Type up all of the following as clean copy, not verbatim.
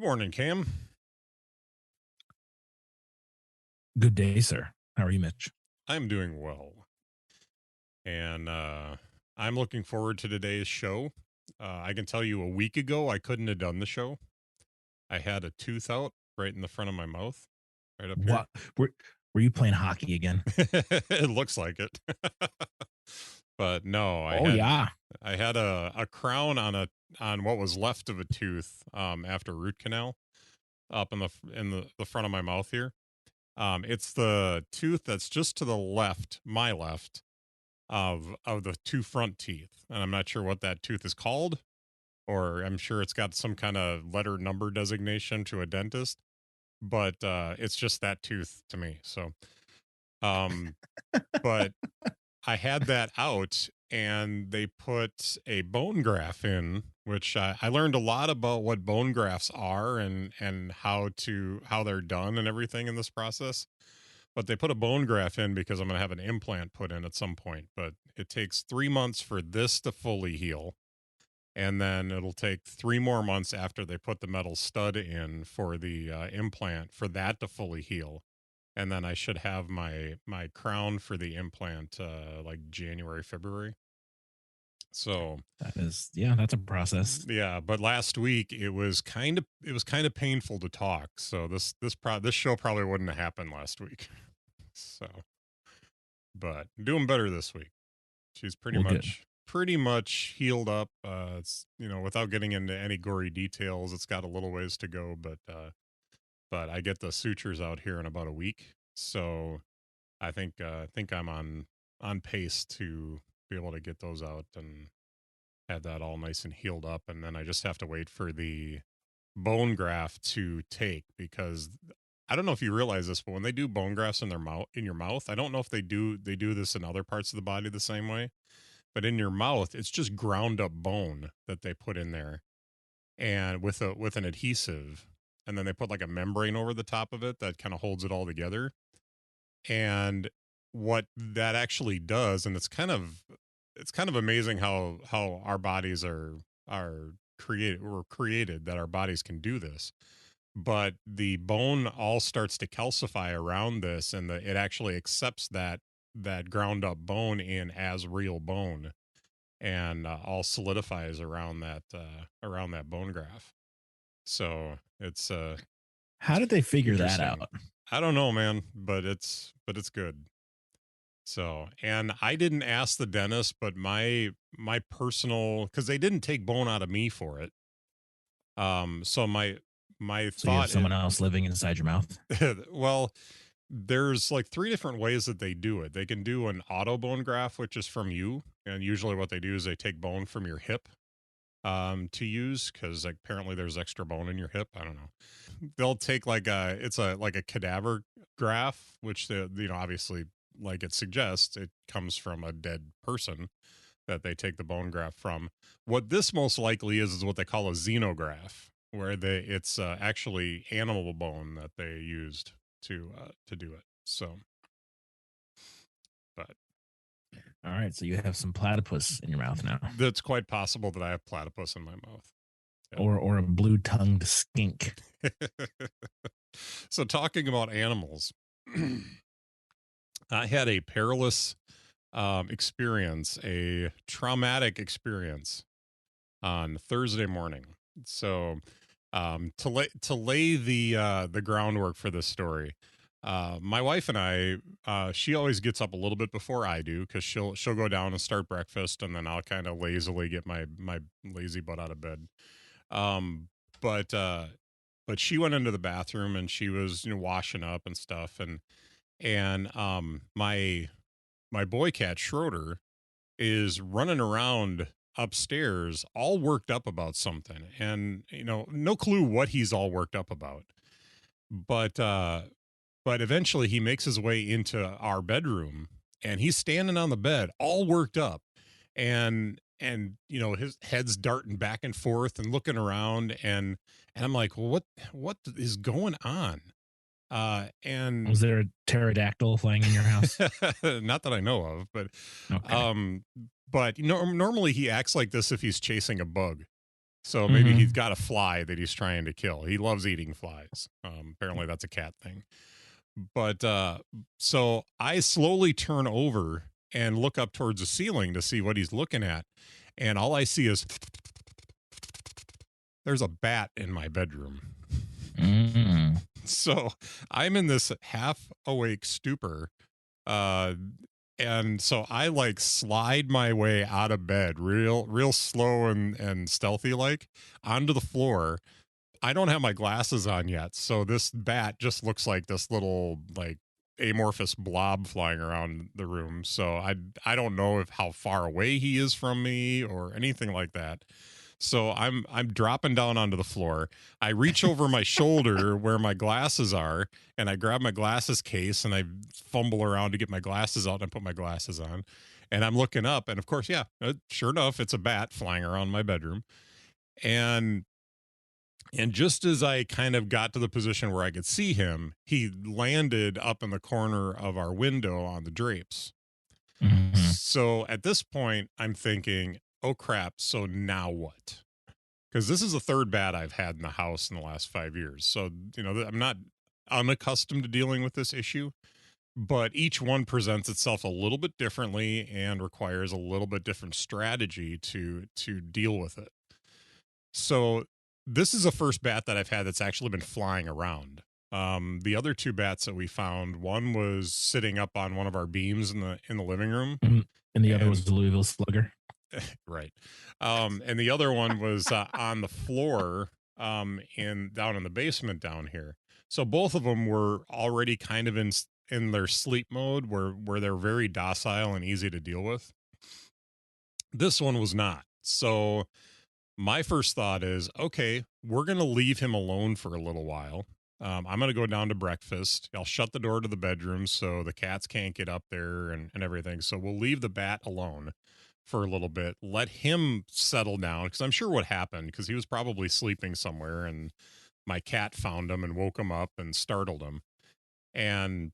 Good morning, Cam. Good day, sir. How are you, Mitch? I'm doing well, and I'm looking forward to today's show. I can tell you a week ago, I couldn't have done the show. I had a tooth out right in the front of my mouth, right up here. What were you playing hockey again? It looks like it. But no, I Oh had yeah. I had a crown on what was left of a tooth after root canal up in the front of my mouth here. It's the tooth that's just to the left, my left, of the two front teeth, and I'm not sure what that tooth is called, or I'm sure it's got some kind of letter number designation to a dentist, but it's just that tooth to me. So, um, but I had that out, and they put a bone graft in, which I learned a lot about what bone grafts are and how they're done and everything in this process. But they put a bone graft in because I'm going to have an implant put in at some point. But it takes 3 months for this to fully heal. And then it'll take 3 more months after they put the metal stud in for the implant for that to fully heal. And then I should have my crown for the implant like January, February. So that's a process. yeah, but last week it was kind of painful to talk. So this show probably wouldn't have happened last week. So but doing better this week. She's pretty Well, good. much pretty much healed up. It's without getting into any gory details, it's got a little ways to go, but I get the sutures out here in about a week, so I think I'm on pace to be able to get those out and have that all nice and healed up, and then I just have to wait for the bone graft to take because I don't know if you realize this, but when they do bone grafts in their mouth in your mouth, I don't know if they do this in other parts of the body the same way, but in your mouth, it's just ground up bone that they put in there and with an adhesive, and then they put like a membrane over the top of it that kind of holds it all together. And what that actually does, and it's kind of amazing how our bodies are created that our bodies can do this, but the bone all starts to calcify around this, and it actually accepts that ground up bone in as real bone, and all solidifies around that bone graft. So it's How did they figure that interesting. out? I don't know, man, but it's good. So, and I didn't ask the dentist, but my personal, because they didn't take bone out of me for it. So my So you have thought, someone else living inside your mouth? well, there's like three different ways that they do it. They can do an auto bone graft, which is from you, and usually what they do is they take bone from your hip to use because like, apparently there's extra bone in your hip. I don't know. They'll take like a cadaver graft, which obviously, like it suggests, it comes from a dead person that they take the bone graft from. What this most likely is what they call a xenograft, where it's actually animal bone that they used to do it. So, but All right, so you have some platypus in your mouth now, that's quite possible that I have platypus in my mouth. Yep. or a blue-tongued skink. So talking about animals, I had a perilous experience, a traumatic experience on Thursday morning. So to lay the groundwork for this story, my wife and I, she always gets up a little bit before I do because she'll go down and start breakfast, and then I'll kind of lazily get my lazy butt out of bed. Um, but she went into the bathroom and she was washing up and stuff, and my boy cat Schroeder is running around upstairs all worked up about something, and no clue what he's all worked up about, but eventually he makes his way into our bedroom, and he's standing on the bed all worked up, and his head's darting back and forth and looking around, and I'm like, well, what is going on? And Was there a pterodactyl flying in your house? not that I know of, Okay. um, but normally he acts like this if he's chasing a bug. So maybe he's Mm-hmm. got a fly that he's trying to kill. He loves eating flies. Apparently that's a cat thing. But so I slowly turn over and look up towards the ceiling to see what he's looking at. And all I see is there's a bat in my bedroom. Mm-hmm. So I'm in this half awake stupor. Uh, and so I like slide my way out of bed real slow and stealthy like onto the floor. I don't have my glasses on yet, so this bat just looks like this little like amorphous blob flying around the room. So I don't know if how far away he is from me or anything like that. So I'm dropping down onto the floor. I reach over my shoulder where my glasses are, and I grab my glasses case and I fumble around to get my glasses out and I put my glasses on. And I'm looking up, and of course, yeah, sure enough, it's a bat flying around my bedroom. And just as I kind of got to the position where I could see him, he landed up in the corner of our window on the drapes. Mm-hmm. So at this point, I'm thinking, oh crap, so now what? Because this is the third bat I've had in the house in the last 5 years. So, I'm not unaccustomed to dealing with this issue, but each one presents itself a little bit differently and requires a little bit different strategy to deal with it. So this is the first bat that I've had that's actually been flying around. The other two bats that we found, one was sitting up on one of our beams in the living room, And the other was and the Louisville Slugger. right, and the other one was on the floor, in down in the basement down here. So both of them were already kind of in their sleep mode, where they're very docile and easy to deal with. This one was not. So my first thought is, okay, we're going to leave him alone for a little while. I'm going to go down to breakfast. I'll shut the door to the bedroom so the cats can't get up there and everything. So we'll leave the bat alone for a little bit, let him settle down. Because I'm sure what happened, because he was probably sleeping somewhere and my cat found him and woke him up and startled him. And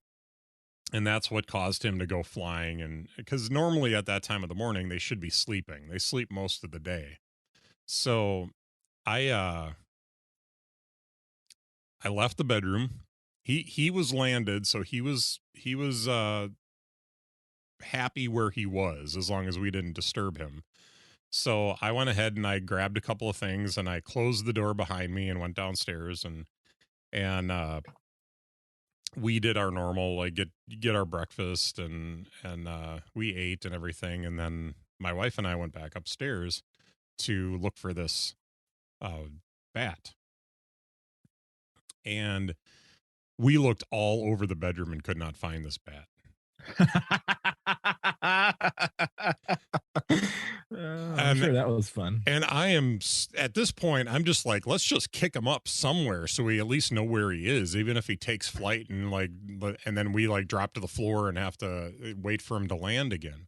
that's what caused him to go flying. And because normally at that time of the morning, they should be sleeping, they sleep most of the day. So I I left the bedroom. He was landed, so he was happy where he was as long as we didn't disturb him. So I went ahead and I grabbed a couple of things and I closed the door behind me and went downstairs and we did our normal like get our breakfast and we ate and everything, and then my wife and I went back upstairs to look for this uh bat. And we looked all over the bedroom and could not find this bat. I'm And sure that was fun. I am at this point, I'm just like, let's just kick him up somewhere so we at least know where he is, even if he takes flight and like, and then we like drop to the floor and have to wait for him to land again.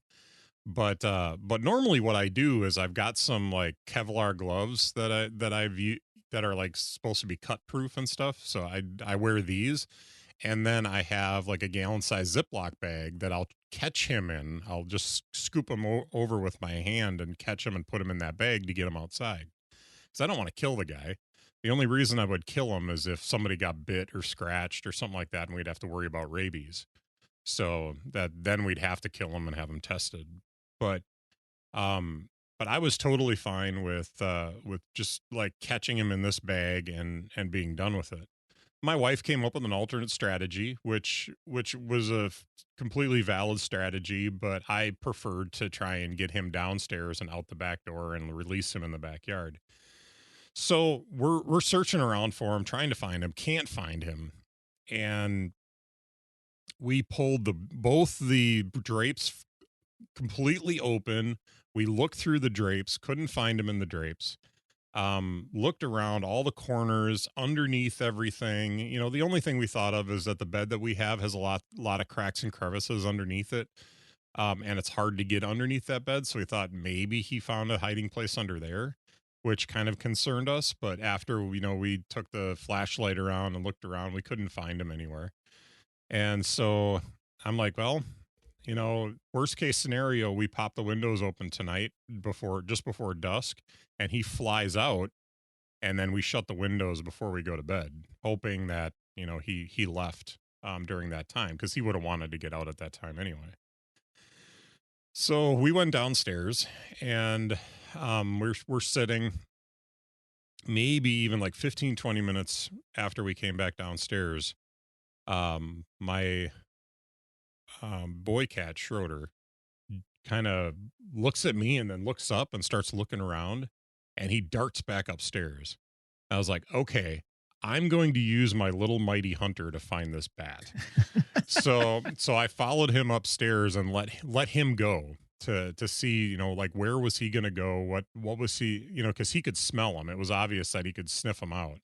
But normally what I do is I've got some like Kevlar gloves that are like supposed to be cut proof and stuff. So I wear these, and then I have like a gallon size Ziploc bag that I'll catch him in. I'll just scoop him over with my hand and catch him and put him in that bag to get him outside. Because I don't want to kill the guy. The only reason I would kill him is if somebody got bit or scratched or something like that, and we'd have to worry about rabies. So that then we'd have to kill him and have him tested. But um, but I was totally fine with just like catching him in this bag and being done with it. My wife came up with an alternate strategy, which was a completely valid strategy, but I preferred to try and get him downstairs and out the back door and release him in the backyard. So we're searching around for him, trying to find him, can't find him, and we pulled both the drapes completely open. We looked through the drapes, couldn't find him in the drapes. Looked around all the corners, underneath everything. The only thing we thought of is that the bed that we have has a lot of cracks and crevices underneath it. And it's hard to get underneath that bed. So we thought maybe he found a hiding place under there, which kind of concerned us. But after, we took the flashlight around and looked around, we couldn't find him anywhere. And so I'm like, well, worst case scenario, we pop the windows open tonight just before dusk, and he flies out, and then we shut the windows before we go to bed, hoping that he left during that time because he would have wanted to get out at that time anyway. So we went downstairs, and we're sitting maybe even like 15-20 minutes after we came back downstairs. My boy cat Schroeder kind of looks at me and then looks up and starts looking around, and he darts back upstairs. I was like, okay, I'm going to use my little mighty hunter to find this bat. So I followed him upstairs and let him go to see, like, where was he going to go? What was he, because he could smell him. It was obvious that he could sniff him out.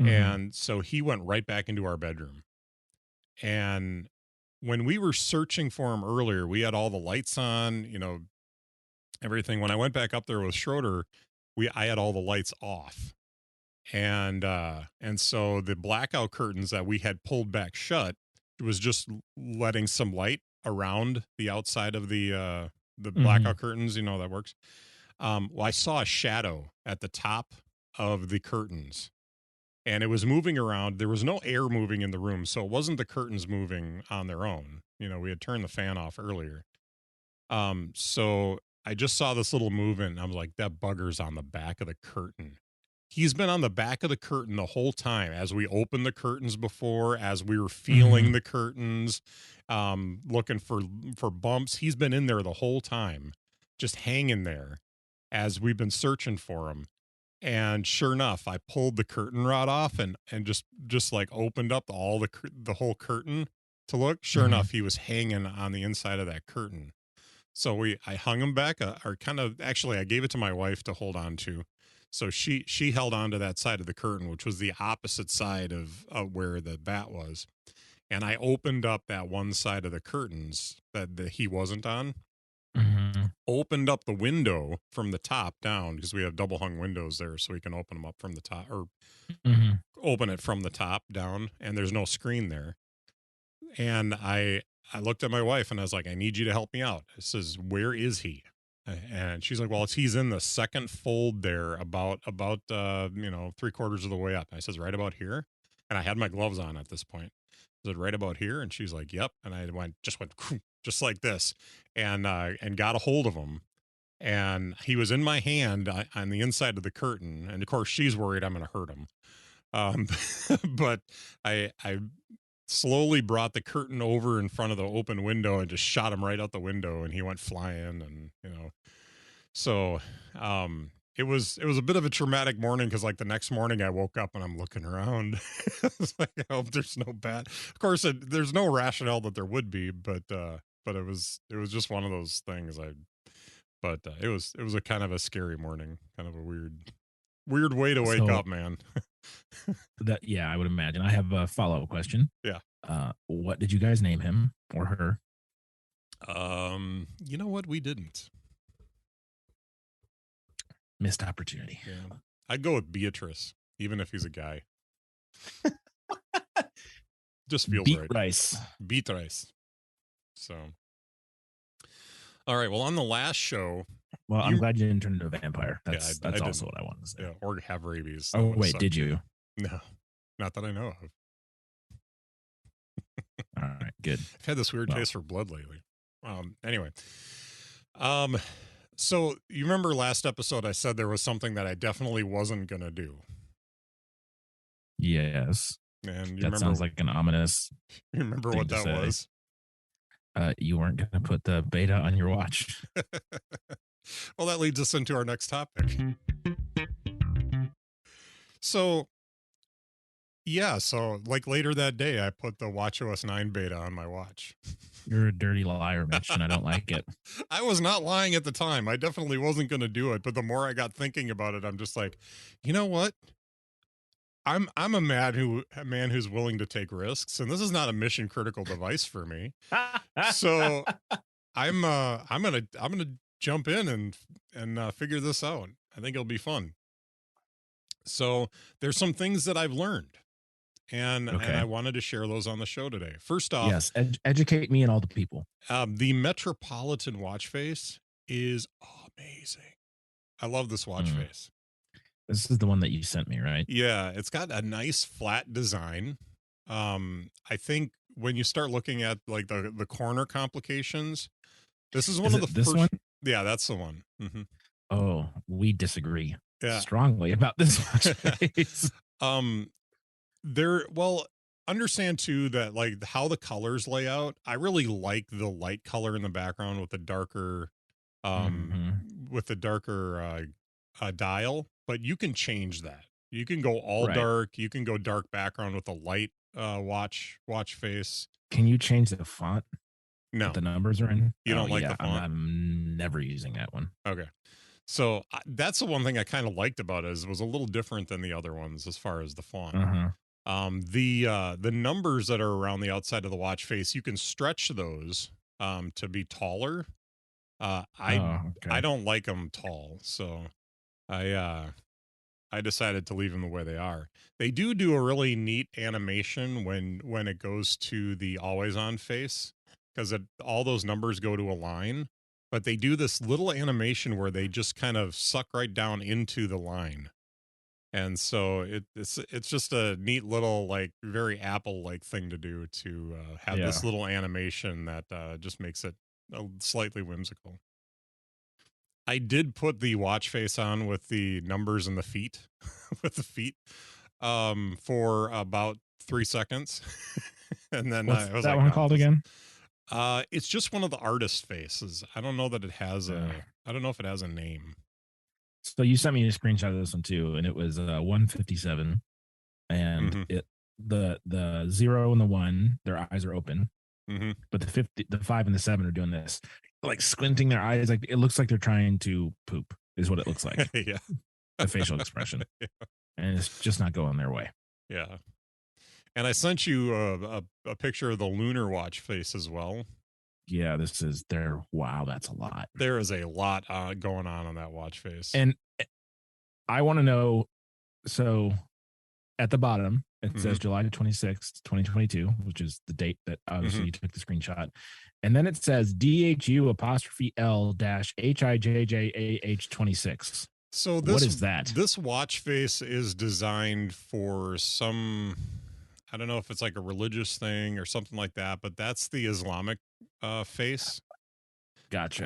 Mm-hmm. And so he went right back into our bedroom. And when we were searching for him earlier, we had all the lights on, everything. When I went back up there with Schroeder, I had all the lights off. And so the blackout curtains that we had pulled back shut was just letting some light around the outside of the blackout curtains, that works. Well, I saw a shadow at the top of the curtains, and it was moving around. There was no air moving in the room, so it wasn't the curtains moving on their own. We had turned the fan off earlier. So I just saw this little movement, and I was like, that bugger's on the back of the curtain. He's been on the back of the curtain the whole time as we opened the curtains before, as we were feeling the curtains, looking for bumps. He's been in there the whole time, just hanging there as we've been searching for him. And sure enough, I pulled the curtain rod off and just like opened up the whole curtain to look. Sure enough, he was hanging on the inside of that curtain. So I hung him back, or kind of, actually I gave it to my wife to hold on to. So she held on to that side of the curtain, which was the opposite side of where the bat was. And I opened up that one side of the curtains that he wasn't on. Opened up the window from the top down, because we have double hung windows there, so we can open them up from the top, or open it from the top down, and there's no screen there. And I looked at my wife and I was like, I need you to help me out. I says, where is he? And she's like, well, he's in the second fold there, about 3/4 of the way up. I says, right about here. And I had my gloves on at this point. I said, right about here. And she's like, yep. And I went just like this, and got a hold of him. And he was in my hand on the inside of the curtain. And of course, she's worried I'm going to hurt him. But I slowly brought the curtain over in front of the open window and just shot him right out the window, and he went flying. And so it was a bit of a traumatic morning, because like the next morning I woke up and I'm looking around. It's like, I hope there's no bat. Of course, there's no rationale that there would be, but it was just one of those things. It was a kind of a scary morning, kind of a weird way to wake up, man. Yeah, I would imagine. I have a follow-up question. Yeah. What did you guys name him or her? You know what? We didn't. Missed opportunity. Yeah. I'd go with Beatrice, even if he's a guy. Just feels Beat right. rice. Beatrice. So, all right. Well, on the last show. Well, I'm glad you didn't turn into a vampire. That's I also what I wanted to say. Yeah, or have rabies. Oh, wait, did you? No, not that I know of. All right, good. I've had this weird taste for blood lately. Anyway. So you remember last episode I said there was something that I definitely wasn't going to do. Yes. And that sounds like an ominous. You remember what that was? You weren't going to put the beta on your watch. Well, that leads us into our next topic. So, yeah, like later that day, I put the WatchOS 9 beta on my watch. You're a dirty liar, Mitch, and I don't like it. I was not lying at the time. I definitely wasn't going to do it, but the more I got thinking about it, I'm just like, you know what? I'm a man who's willing to take risks, and this is not a mission critical device for me. So I'm gonna jump in and figure this out. I think it'll be fun. So there's some things that I've learned, and I Okay. wanted to share those on the show today. First off, Yes. Educate me and all the people. the Metropolitan watch face is amazing. I love this watch Mm. face. This is the one that you sent me, right? Yeah, it's got a nice flat design. I think when you start looking at like the corner complications, this is one Is of it the this one? first. Yeah, that's the one. Oh, we disagree Yeah. strongly about this watch face. um, well, understand too that like how the colors lay out. I really like the light color in the background um Hmm. with the darker dial, but you can change that. You can go all Right. dark, you can go dark background with a light watch face. Can you change the font that No, the numbers are in? you Oh don't like the yeah, I'm, font. I'm never using that one. Okay. So that's the one thing I kind of liked about it, is it was a little different than the other ones as far as the font. Uh-huh. The numbers that are around the outside of the watch face, you can stretch those to be taller. uh i Oh, I okay. don't like them tall, so i uh I decided to leave them the way they are. They do a really neat animation when it goes to the always on face, because all those numbers go to a line, but they do this little animation where they just kind of suck right down into the line. And so it's just a neat little, like, very Apple like thing to do, to have this Yeah. little animation that just makes it slightly whimsical. I did put the watch face on with the numbers and the feet, with the feet, for about 3 seconds, and then What's I was that like, one "No, called this." again? It's just one of the artist faces. I don't know that it has Uh, a. I don't know if it has a name. so you sent me a screenshot of this one too, and it was 157, and Mm-hmm. the 0 and the 1, their eyes are open, Mm-hmm. but the 5 and the 7 are doing this, like squinting their eyes, like it looks like they're trying to poop, is what it looks like. Yeah. The facial expression, and it's just not going their way. Yeah. And I sent you a picture of the lunar watch face as well. Yeah, this is their wow. That's a lot, There is a lot going on that watch face. and I want to know. So at the bottom, it Mm-hmm. says July 26th, 2022, which is the date that Mm-hmm. obviously you took the screenshot. And then it says DHU apostrophe L dash HIJJAH 26. So What this is that? this watch face is designed for some, I don't know if it's like a religious thing or something like that, but that's the Islamic face. Gotcha.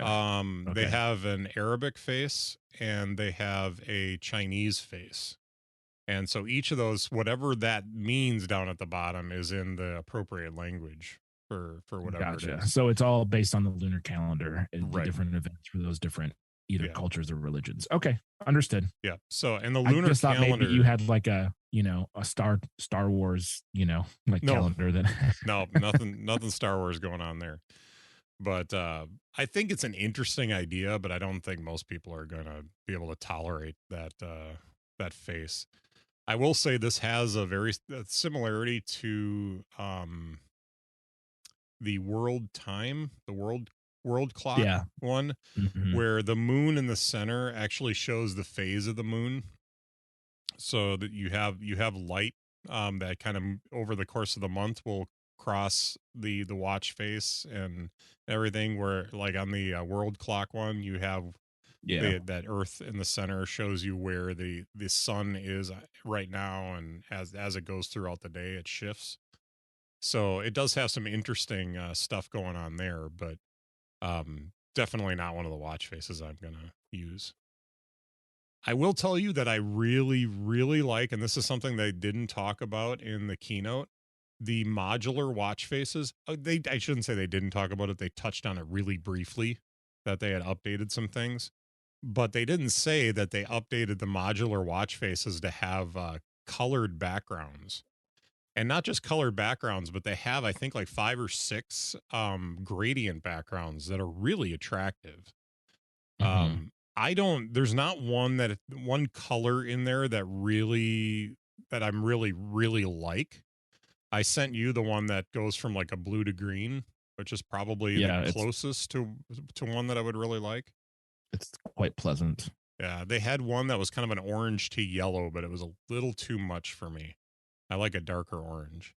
They Okay. have an Arabic face and they have a Chinese face. And so each of those, whatever that means down at the bottom, is in the appropriate language for whatever it Gotcha. is. So it's all based on the lunar calendar and the Right. different events for those different either Yeah. cultures or religions. Okay. Understood. Yeah. So, and the I lunar just thought maybe you calendar, had like a Star Wars, like no, calendar that no, nothing Star Wars going on there. But I think it's an interesting idea, but I don't think most people are going to be able to tolerate that face. I will say this has a very similarity to the world clock yeah. one, Hmm. where the moon in the center actually shows the phase of the moon, so that you have light that kind of over the course of the month will cross the watch face and everything, where like on the world clock one, you have Yeah. that earth in the center shows you where the sun is right now, and as it goes throughout the day it shifts. So it does have some interesting stuff going on there, but definitely not one of the watch faces I'm gonna use. I will tell you that I really, really like, and this is something they didn't talk about in the keynote, the modular watch faces. I shouldn't say they didn't talk about it. They touched on it really briefly, that they had updated some things, but they didn't say that they updated the modular watch faces to have colored backgrounds. And not just colored backgrounds, but they have, I think, like 5 or 6 gradient backgrounds that are really attractive. Hmm. I don't, there's not one color in there that I'm really, really like. I sent you the one that goes from like a blue to green, which is probably the Yeah, closest to one that I would really like. it's quite pleasant. Yeah, they had one that was kind of an orange to yellow, but it was a little too much for me. I like a darker orange.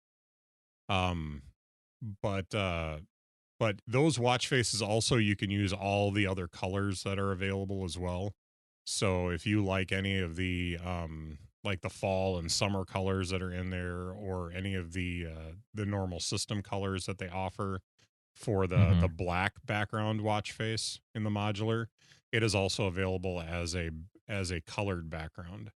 Um, but but those watch faces also, you can use all the other colors that are available as well. So if you like any of the like the fall and summer colors that are in there, or any of the normal system colors that they offer for the Mm-hmm. black background watch face in the modular, it is also available as a colored background.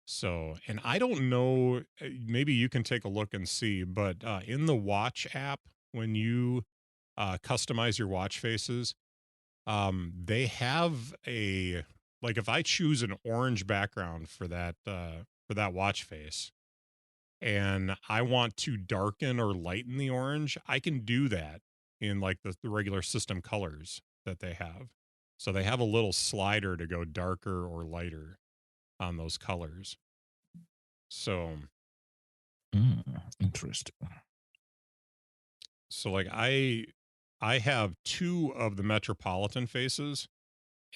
So, and I don't know, maybe you can take a look and see, but in the watch app, when you customize your watch faces, they have a, like, if I choose an orange background for that watch face, and I want to darken or lighten the orange, I can do that in like the regular system colors that they have. So they have a little slider to go darker or lighter on those colors. So Interesting. so like I have two of the Metropolitan faces,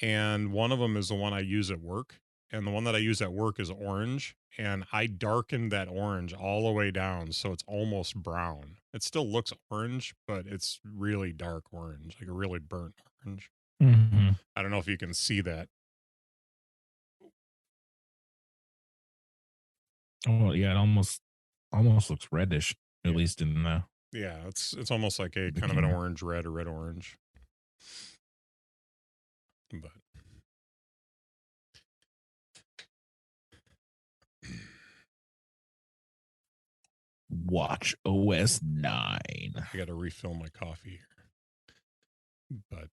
and one of them is the one I use at work, and the one that I use at work is orange, and I darkened that orange all the way down so it's almost brown. It still looks orange, but it's really dark orange, like a really burnt orange. Mm-hmm. I don't know if you can see that. Oh yeah, it almost looks reddish, at Yeah. least in Yeah, it's almost like a the kind of an camera. orange red or red orange. But Watch OS 9. I got to refill my coffee here. But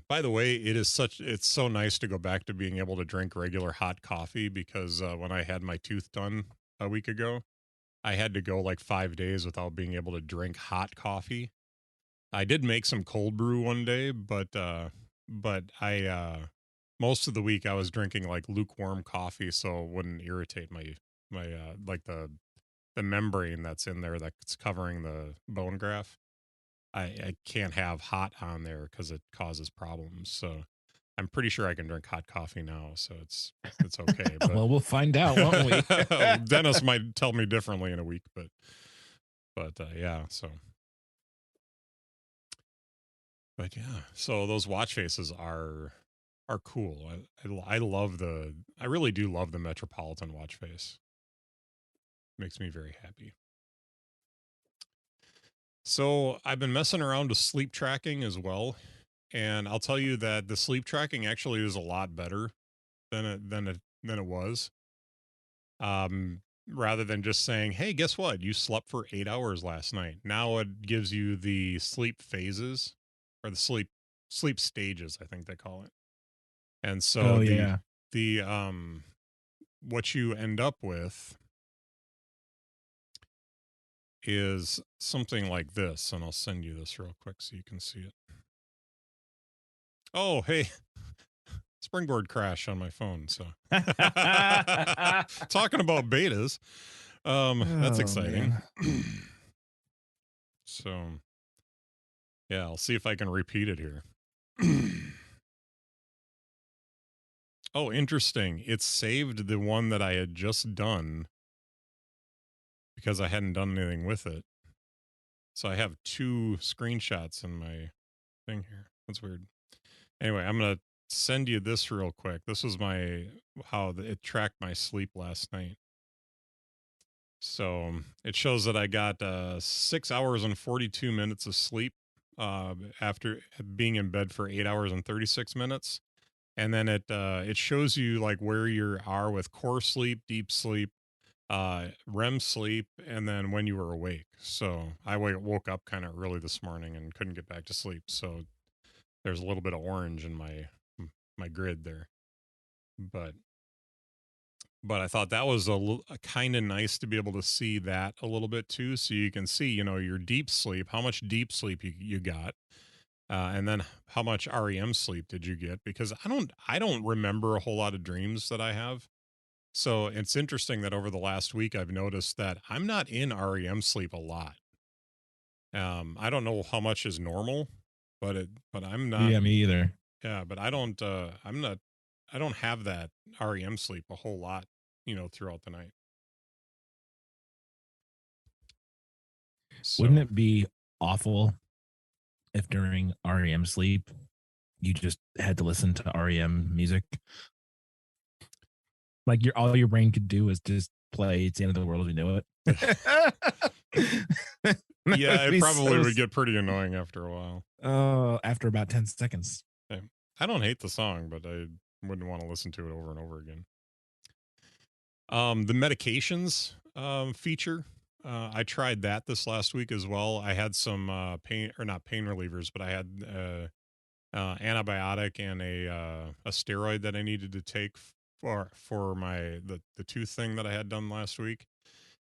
by the way, it's so nice to go back to being able to drink regular hot coffee, because when I had my tooth done a week ago, I had to go like 5 days without being able to drink hot coffee. I did make some cold brew one day, but I most of the week I was drinking like lukewarm coffee so it wouldn't irritate my like the membrane that's in there that's covering the bone graft. I can't have hot on there because it causes problems. So I'm pretty sure I can drink hot coffee now, so it's okay. But Well, we'll find out, won't we? Dennis might tell me differently in a week, but yeah. But yeah, so those watch faces are cool. I love I really do love the Metropolitan watch face. Makes me very happy. So I've been messing around with sleep tracking as well, and I'll tell you that the sleep tracking actually is a lot better than it was. Rather than just saying, "Hey, guess what? You slept for 8 hours last night." Now it gives you the sleep phases, or the sleep stages, I think they call it. And so Oh yeah. the what you end up with is something like this, and I'll send you this real quick so you can see it. Oh, hey, springboard crash on my phone. So talking about betas, that's Oh exciting. man. So yeah, I'll see if I can repeat it here. Oh, interesting. It saved the one that I had just done because I hadn't done anything with it. So I have two screenshots in my thing here. That's weird. Anyway, I'm gonna send you this real quick. This was my how it tracked my sleep last night. So it shows that I got 6 hours and 42 minutes of sleep after being in bed for 8 hours and 36 minutes, and then it shows you like where you are with core sleep, deep sleep, REM sleep, and then when you were awake. So I woke up kind of early this morning and couldn't get back to sleep. So there's a little bit of orange in my grid there, but I thought that was a kind of nice to be able to see that a little bit too, so you can see, your deep sleep, how much deep sleep you got, and then how much REM sleep did you get? Because I don't remember a whole lot of dreams that I have. So it's interesting that over the last week I've noticed that I'm not in REM sleep a lot. I don't know how much is normal, but I'm not. Yeah, me either. Yeah, but I don't. I'm not. I don't have that REM sleep a whole lot, throughout the night. Wouldn't So it be awful if during REM sleep you just had to listen to REM music? Like all your brain could do is just play "It's the End of the World as We Know It." That yeah, would it be probably so. would get pretty annoying after a while. After about 10 seconds. Yeah. I don't hate the song, but I wouldn't want to listen to it over and over again. The medications feature, I tried that this last week as well. I had some pain, or not pain relievers, but I had antibiotic and a steroid that I needed to take for my the tooth thing that I had done last week,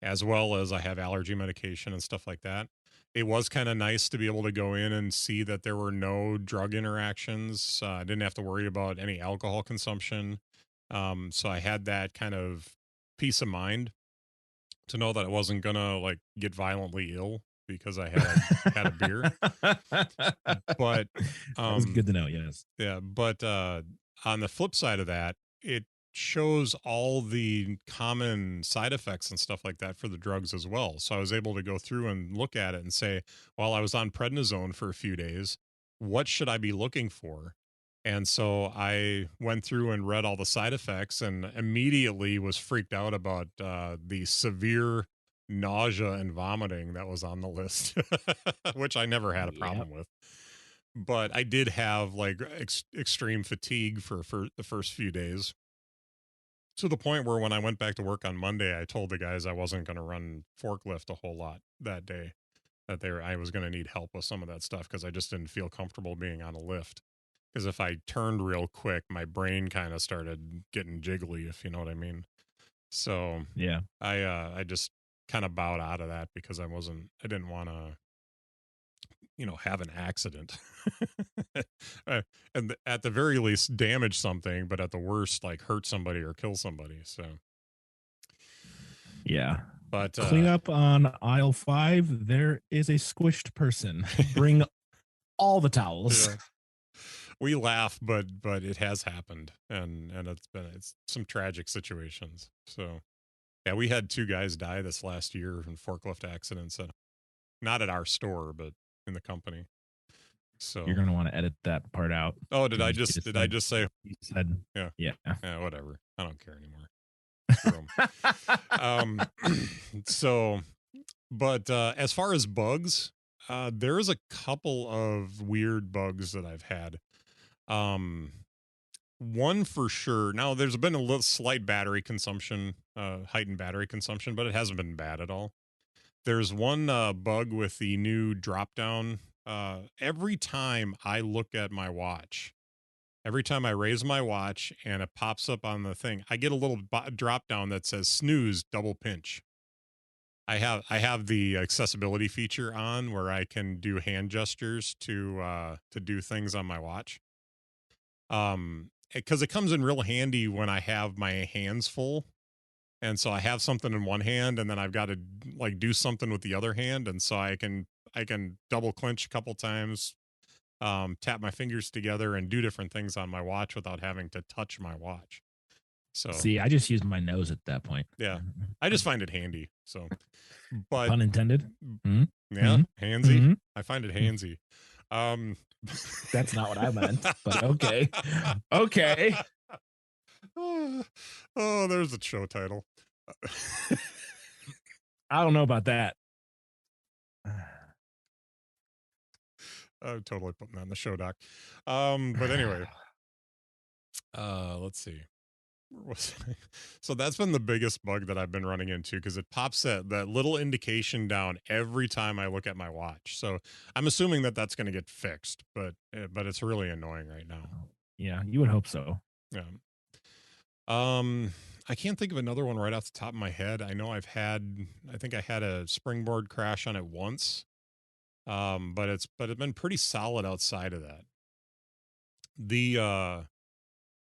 as well as I have allergy medication and stuff like that. It was kind of nice to be able to go in and see that there were no drug interactions. I didn't have to worry about any alcohol consumption. So I had that kind of peace of mind to know that I wasn't gonna like get violently ill because I had a beer. But That is good um to know. Yes. yeah, but on the flip side of that, it shows all the common side effects and stuff like that for the drugs as well. So I was able to go through and look at it and say, while I was on prednisone for a few days, what should I be looking for? And so I went through and read all the side effects and immediately was freaked out about the severe nausea and vomiting that was on the list, which I never had a Yep. problem with. But I did have like extreme fatigue for the first few days, to the point where when I went back to work on Monday, I told the guys I wasn't going to run forklift a whole lot that day. That I was going to need help with some of that stuff because I just didn't feel comfortable being on a lift. Because if I turned real quick, my brain kind of started getting jiggly, if you know what I mean. So Yeah. I just kind of bowed out of that because I didn't want to have an accident. And at the very least damage something, but at the worst like hurt somebody or kill somebody. So Yeah. but Clean up on aisle 5. There is a squished person. Bring all the towels. yeah, we laugh, but it has happened, and it's some tragic situations. So yeah, we had 2 guys die this last year in forklift accidents, not at our store but in the company. You're So gonna want to edit that part out. oh, You just did I said just say you said yeah, yeah. yeah, whatever, I don't care anymore, screw them. So but as far as bugs, there's a couple of weird bugs that I've had. um One for sure. Now there's been a little slight battery consumption, heightened battery consumption, but it hasn't been bad at all. There's one bug with the new drop down. Every time I look at my watch, every time I raise my watch and it pops up on the thing, I get a little drop down that says snooze double pinch. I have the accessibility feature on where I can do hand gestures to do things on my watch. Because it comes in real handy when I have my hands full, and so I have something in one hand and then I've got to like do something with the other hand, and so I can double clinch a couple times, tap my fingers together and do different things on my watch without having to touch my watch. So See, I just used my nose at that point. yeah, I just find it handy. So but Pun intended. Mm-hmm. yeah, handsy, Mm-hmm. I find it handsy. um That's not what I meant, but okay. Okay. oh, there's a show title. I don't know about that. I'm totally putting that in the show doc. But anyway, let's see. Where was I? So that's been the biggest bug that I've been running into because it pops that little indication down every time I look at my watch. So I'm assuming that that's going to get fixed, but it's really annoying right now. Yeah, you would hope so. Yeah. Um, I can't think of another one right off the top of my head. I know I think I had a springboard crash on it once. But it's been pretty solid outside of that. The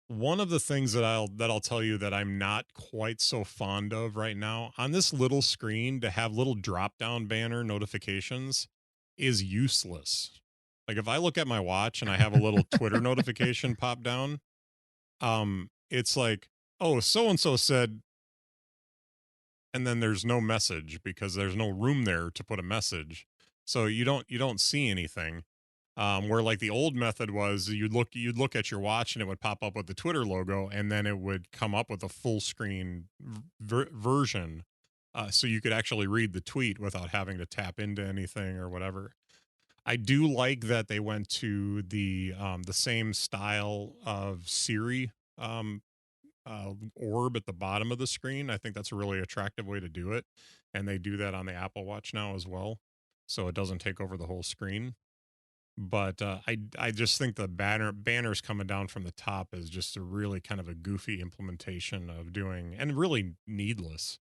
One of the things that I'll tell you that I'm not quite so fond of right now on this little screen, to have little drop down banner notifications is useless. Like if I look at my watch and I have a little Twitter notification pop down, it's like, oh, so and so said and then there's no message because there's no room there to put a message. So you don't see anything. Where like the old method was you'd look at your watch and it would pop up with the Twitter logo, and then it would come up with a full screen version, so you could actually read the tweet without having to tap into anything or whatever. I do like that they went to the same style of Siri orb at the bottom of the screen. I think that's a really attractive way to do it, and they do that on the Apple Watch now as well, so it doesn't take over the whole screen. But I just think the banners coming down from the top is just a really kind of a goofy implementation of doing, and really needless.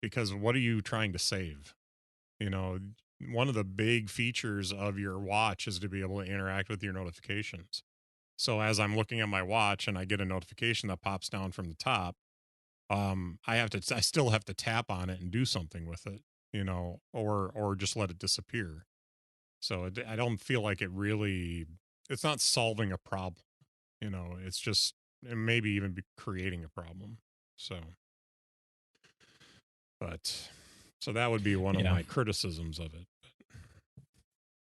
Because what are you trying to save? You know, one of the big features of your watch is to be able to interact with your notifications. So as I'm looking at my watch and I get a notification that pops down from the top, I still have to tap on it and do something with it, or just let it disappear. So I don't feel like it's not solving a problem. It's just, and maybe even creating a problem. So, but, so that would be one of Yeah, my criticisms of it.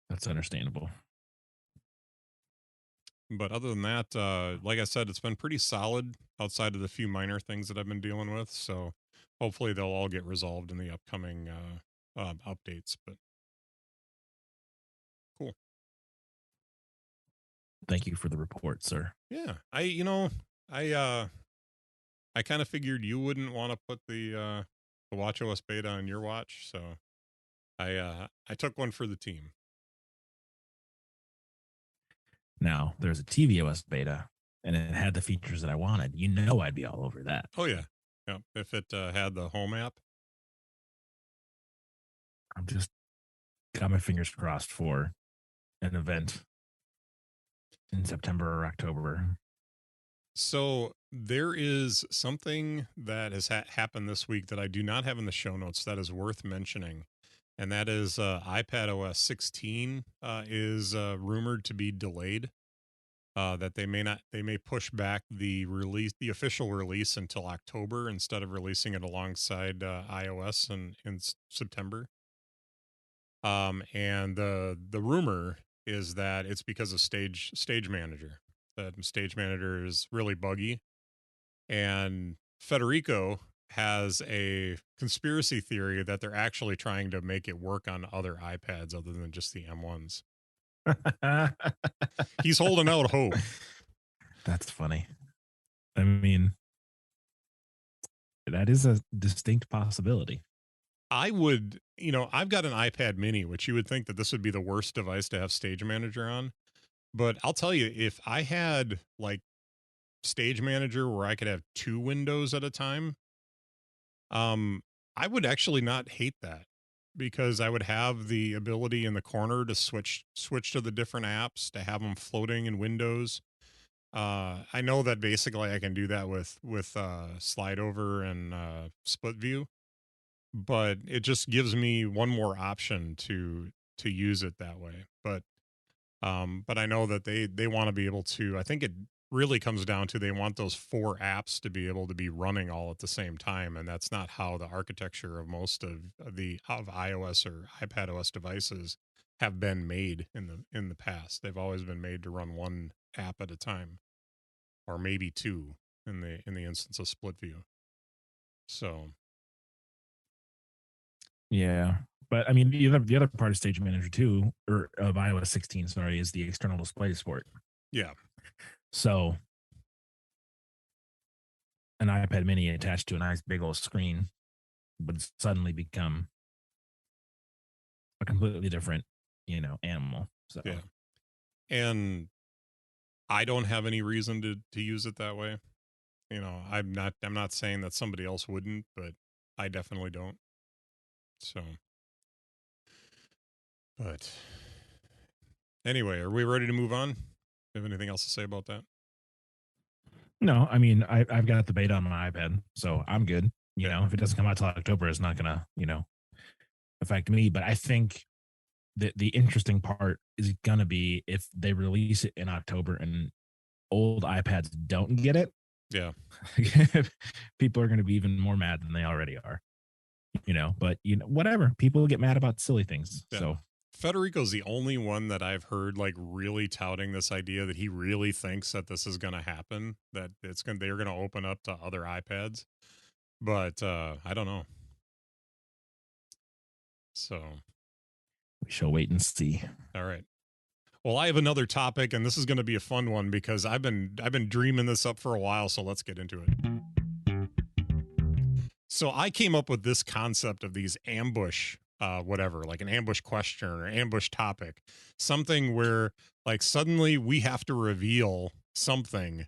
that's understandable. But other than that, like I said, it's been pretty solid outside of the few minor things that I've been dealing with. So hopefully they'll all get resolved in the upcoming updates. But cool. Thank you for the report, sir. Yeah. I kind of figured you wouldn't want to put the WatchOS beta on your watch, so I took one for the team. Now, there's a tvOS beta, and it had the features that I wanted. You know, I'd be all over that. Oh yeah, yeah. If it had the home app, I'm just got my fingers crossed for an event in September or October. so there is something that has happened this week that I do not have in the show notes that is worth mentioning, and that is iPad OS 16 is rumored to be delayed. That they may push back the official release until October instead of releasing it alongside iOS in September. And the rumor is that it's because of Stage Manager. That Stage Manager is really buggy, and Federico has a conspiracy theory that they're actually trying to make it work on other iPads other than just the M1s. He's holding out hope. That's funny. I mean, that is a distinct possibility. I've got an iPad mini, which you would think that this would be the worst device to have Stage Manager on. But I'll tell you, if I had like Stage Manager where I could have two windows at a time, um, I would actually not hate that, because I would have the ability in the corner to switch to the different apps, to have them floating in windows. I know that basically I can do that with slide over and split view, but it just gives me one more option to use it that way. But I know that they want to be able to. I think it really comes down to they want those four apps to be able to be running all at the same time, and that's not how the architecture of most of iOS or iPadOS devices have been made in the past. They've always been made to run one app at a time, or maybe two in the instance of split view. So Yeah. But I mean, the other part of Stage Manager too, or of iOS 16, sorry, is the external display support. yeah, So an iPad mini attached to a nice big old screen would suddenly become a completely different, animal. So yeah, and I don't have any reason to use it that way. I'm not saying that somebody else wouldn't, but I definitely don't. So, but anyway, are we ready to move on? Have anything else to say about that? no, I mean, I've got the beta on my iPad, so I'm good. Yeah. If it doesn't come out till October, it's not gonna, affect me. But I think the interesting part is gonna be if they release it in October and old iPads don't get it. Yeah. People are going to be even more mad than they already are. But whatever. People get mad about silly things. Yeah. So Federico's the only one that I've heard like really touting this idea that he really thinks that this is going to happen, that they're going to open up to other iPads. But I don't know. So, we shall wait and see. all right. Well, I have another topic, and this is going to be a fun one because I've been dreaming this up for a while. So let's get into it. So I came up with this concept of these ambush, whatever, like an ambush question or ambush topic, something where like suddenly we have to reveal something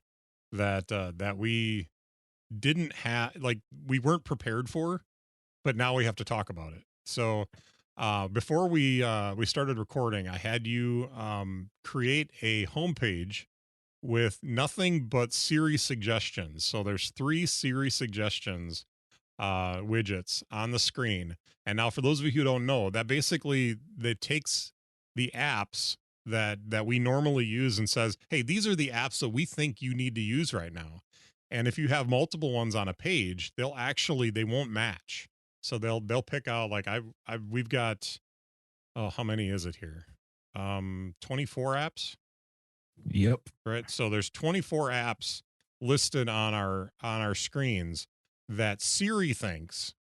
that we didn't have, like we weren't prepared for, but now we have to talk about it. So before we started recording, I had you create a homepage with nothing but Siri suggestions. So there's 3 Siri suggestions widgets on the screen. And now, for those of you who don't know, that basically that takes the apps that we normally use and says, "Hey, these are the apps that we think you need to use right now." And if you have multiple ones on a page, they won't match. So they'll pick out like we've got, oh, how many is it here? 24 apps, Yep. right? So there's 24 apps listed on our screens that Siri thinks,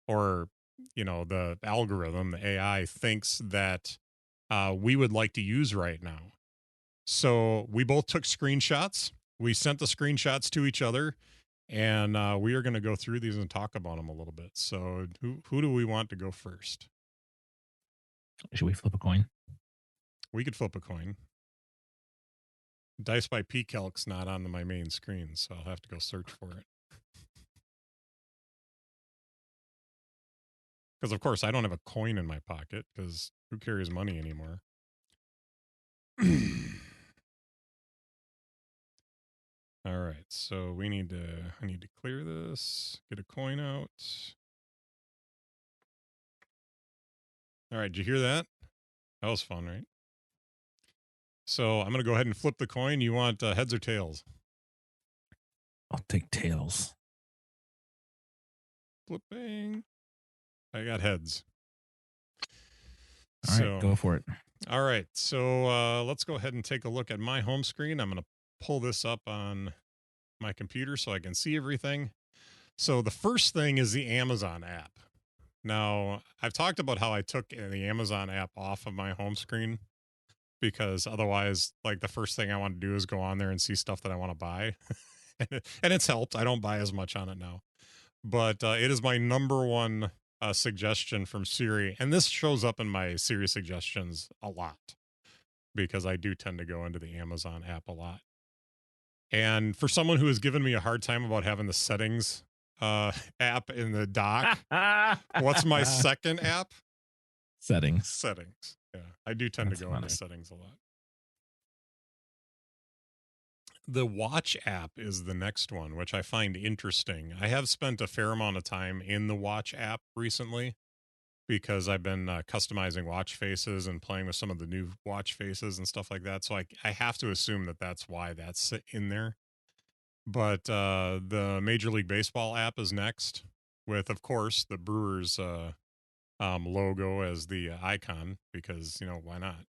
or the algorithm, the AI thinks that we would like to use right now. So we both took screenshots. We sent the screenshots to each other, and we are going to go through these and talk about them a little bit. So who do we want to go first? Should we flip a coin? We could flip a coin. Dice by PCalc's not on my main screen, so I'll have to go search for it. Because of course I don't have a coin in my pocket, because who carries money anymore? All right, so I need to clear this, get a coin out. All right, did you hear that? That was fun, right? So I'm gonna go ahead and flip the coin. You want heads or tails? I'll take tails. Flipping. I got heads. All right, go for it. All right, so let's go ahead and take a look at my home screen. I'm gonna pull this up on my computer so I can see everything. So the first thing is the Amazon app. Now, I've talked about how I took the Amazon app off of my home screen because otherwise, like, the first thing I want to do is go on there and see stuff that I want to buy. And it's helped. I don't buy as much on it now. But it is my number one suggestion from Siri. And this shows up in my Siri suggestions a lot because I do tend to go into the Amazon app a lot. And for someone who has given me a hard time about having the settings app in the dock, what's my second app? Settings. Settings. Yeah, I do tend That's to go funny. into settings a lot. The Watch app is the next one, which I find interesting. I have spent a fair amount of time in the Watch app recently because I've been customizing watch faces and playing with some of the new watch faces and stuff like that. So I have to assume that that's why that's in there. But the Major League Baseball app is next, with, of course, the Brewers logo as the icon, because, why not?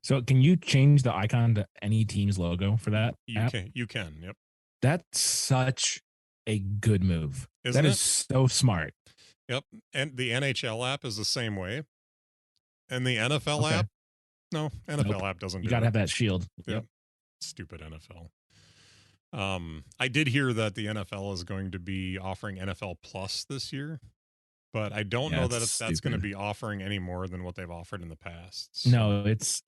So, can you change the icon to any team's logo for that You app? can. You can. Yep. That's such a good move. Isn't That it? is so smart. Yep. And the NHL app is the same way. And the NFL Okay. app, no, NFL Nope. app doesn't You do got to it. have that shield. Yep. Stupid NFL. I did hear that the NFL is going to be offering NFL Plus this year, but I don't know that that's going to be offering any more than what they've offered in the past. So. No, it's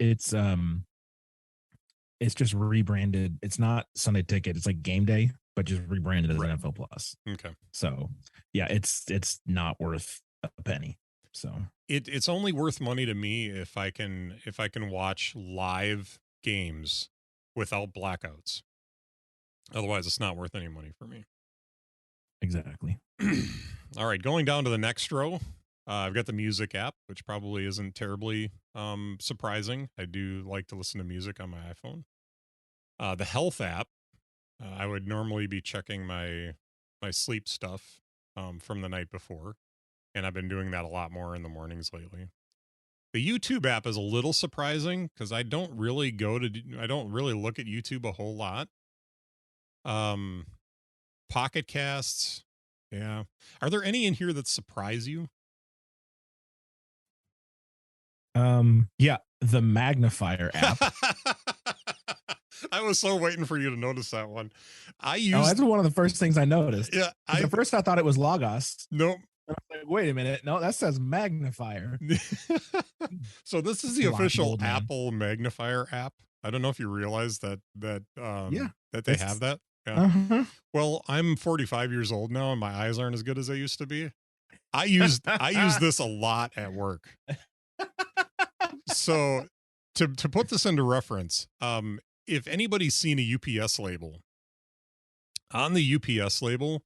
just rebranded. It's not Sunday Ticket. It's like Game Day, but just rebranded as NFL Plus. Okay. So yeah, it's not worth a penny. So it's only worth money to me if I can watch live games without blackouts. Otherwise, it's not worth any money for me. Exactly. All right, going down to the next row, I've got the music app, which probably isn't terribly surprising. I do like to listen to music on my iPhone. The health app, I would normally be checking my sleep stuff from the night before, and I've been doing that a lot more in the mornings lately. The YouTube app is a little surprising because I don't really look at YouTube a whole lot. Um, Pocket Casts, yeah. Are there any in here that surprise you? Yeah, the magnifier app. I was so waiting for you to notice that one. I Oh, that's used, one of the first things I noticed. yeah, Because at first I thought it was Logos. nope. And I was like, wait a minute. No, that says magnifier. So this is the Sloppy official old man. Apple magnifier app. I don't know if you realize Yeah. that they have It's that. Yeah. uh-huh. Well, I'm 45 years old now and my eyes aren't as good as they used to be. I use this a lot at work. So to put this into reference, if anybody's seen a UPS label, on the UPS label,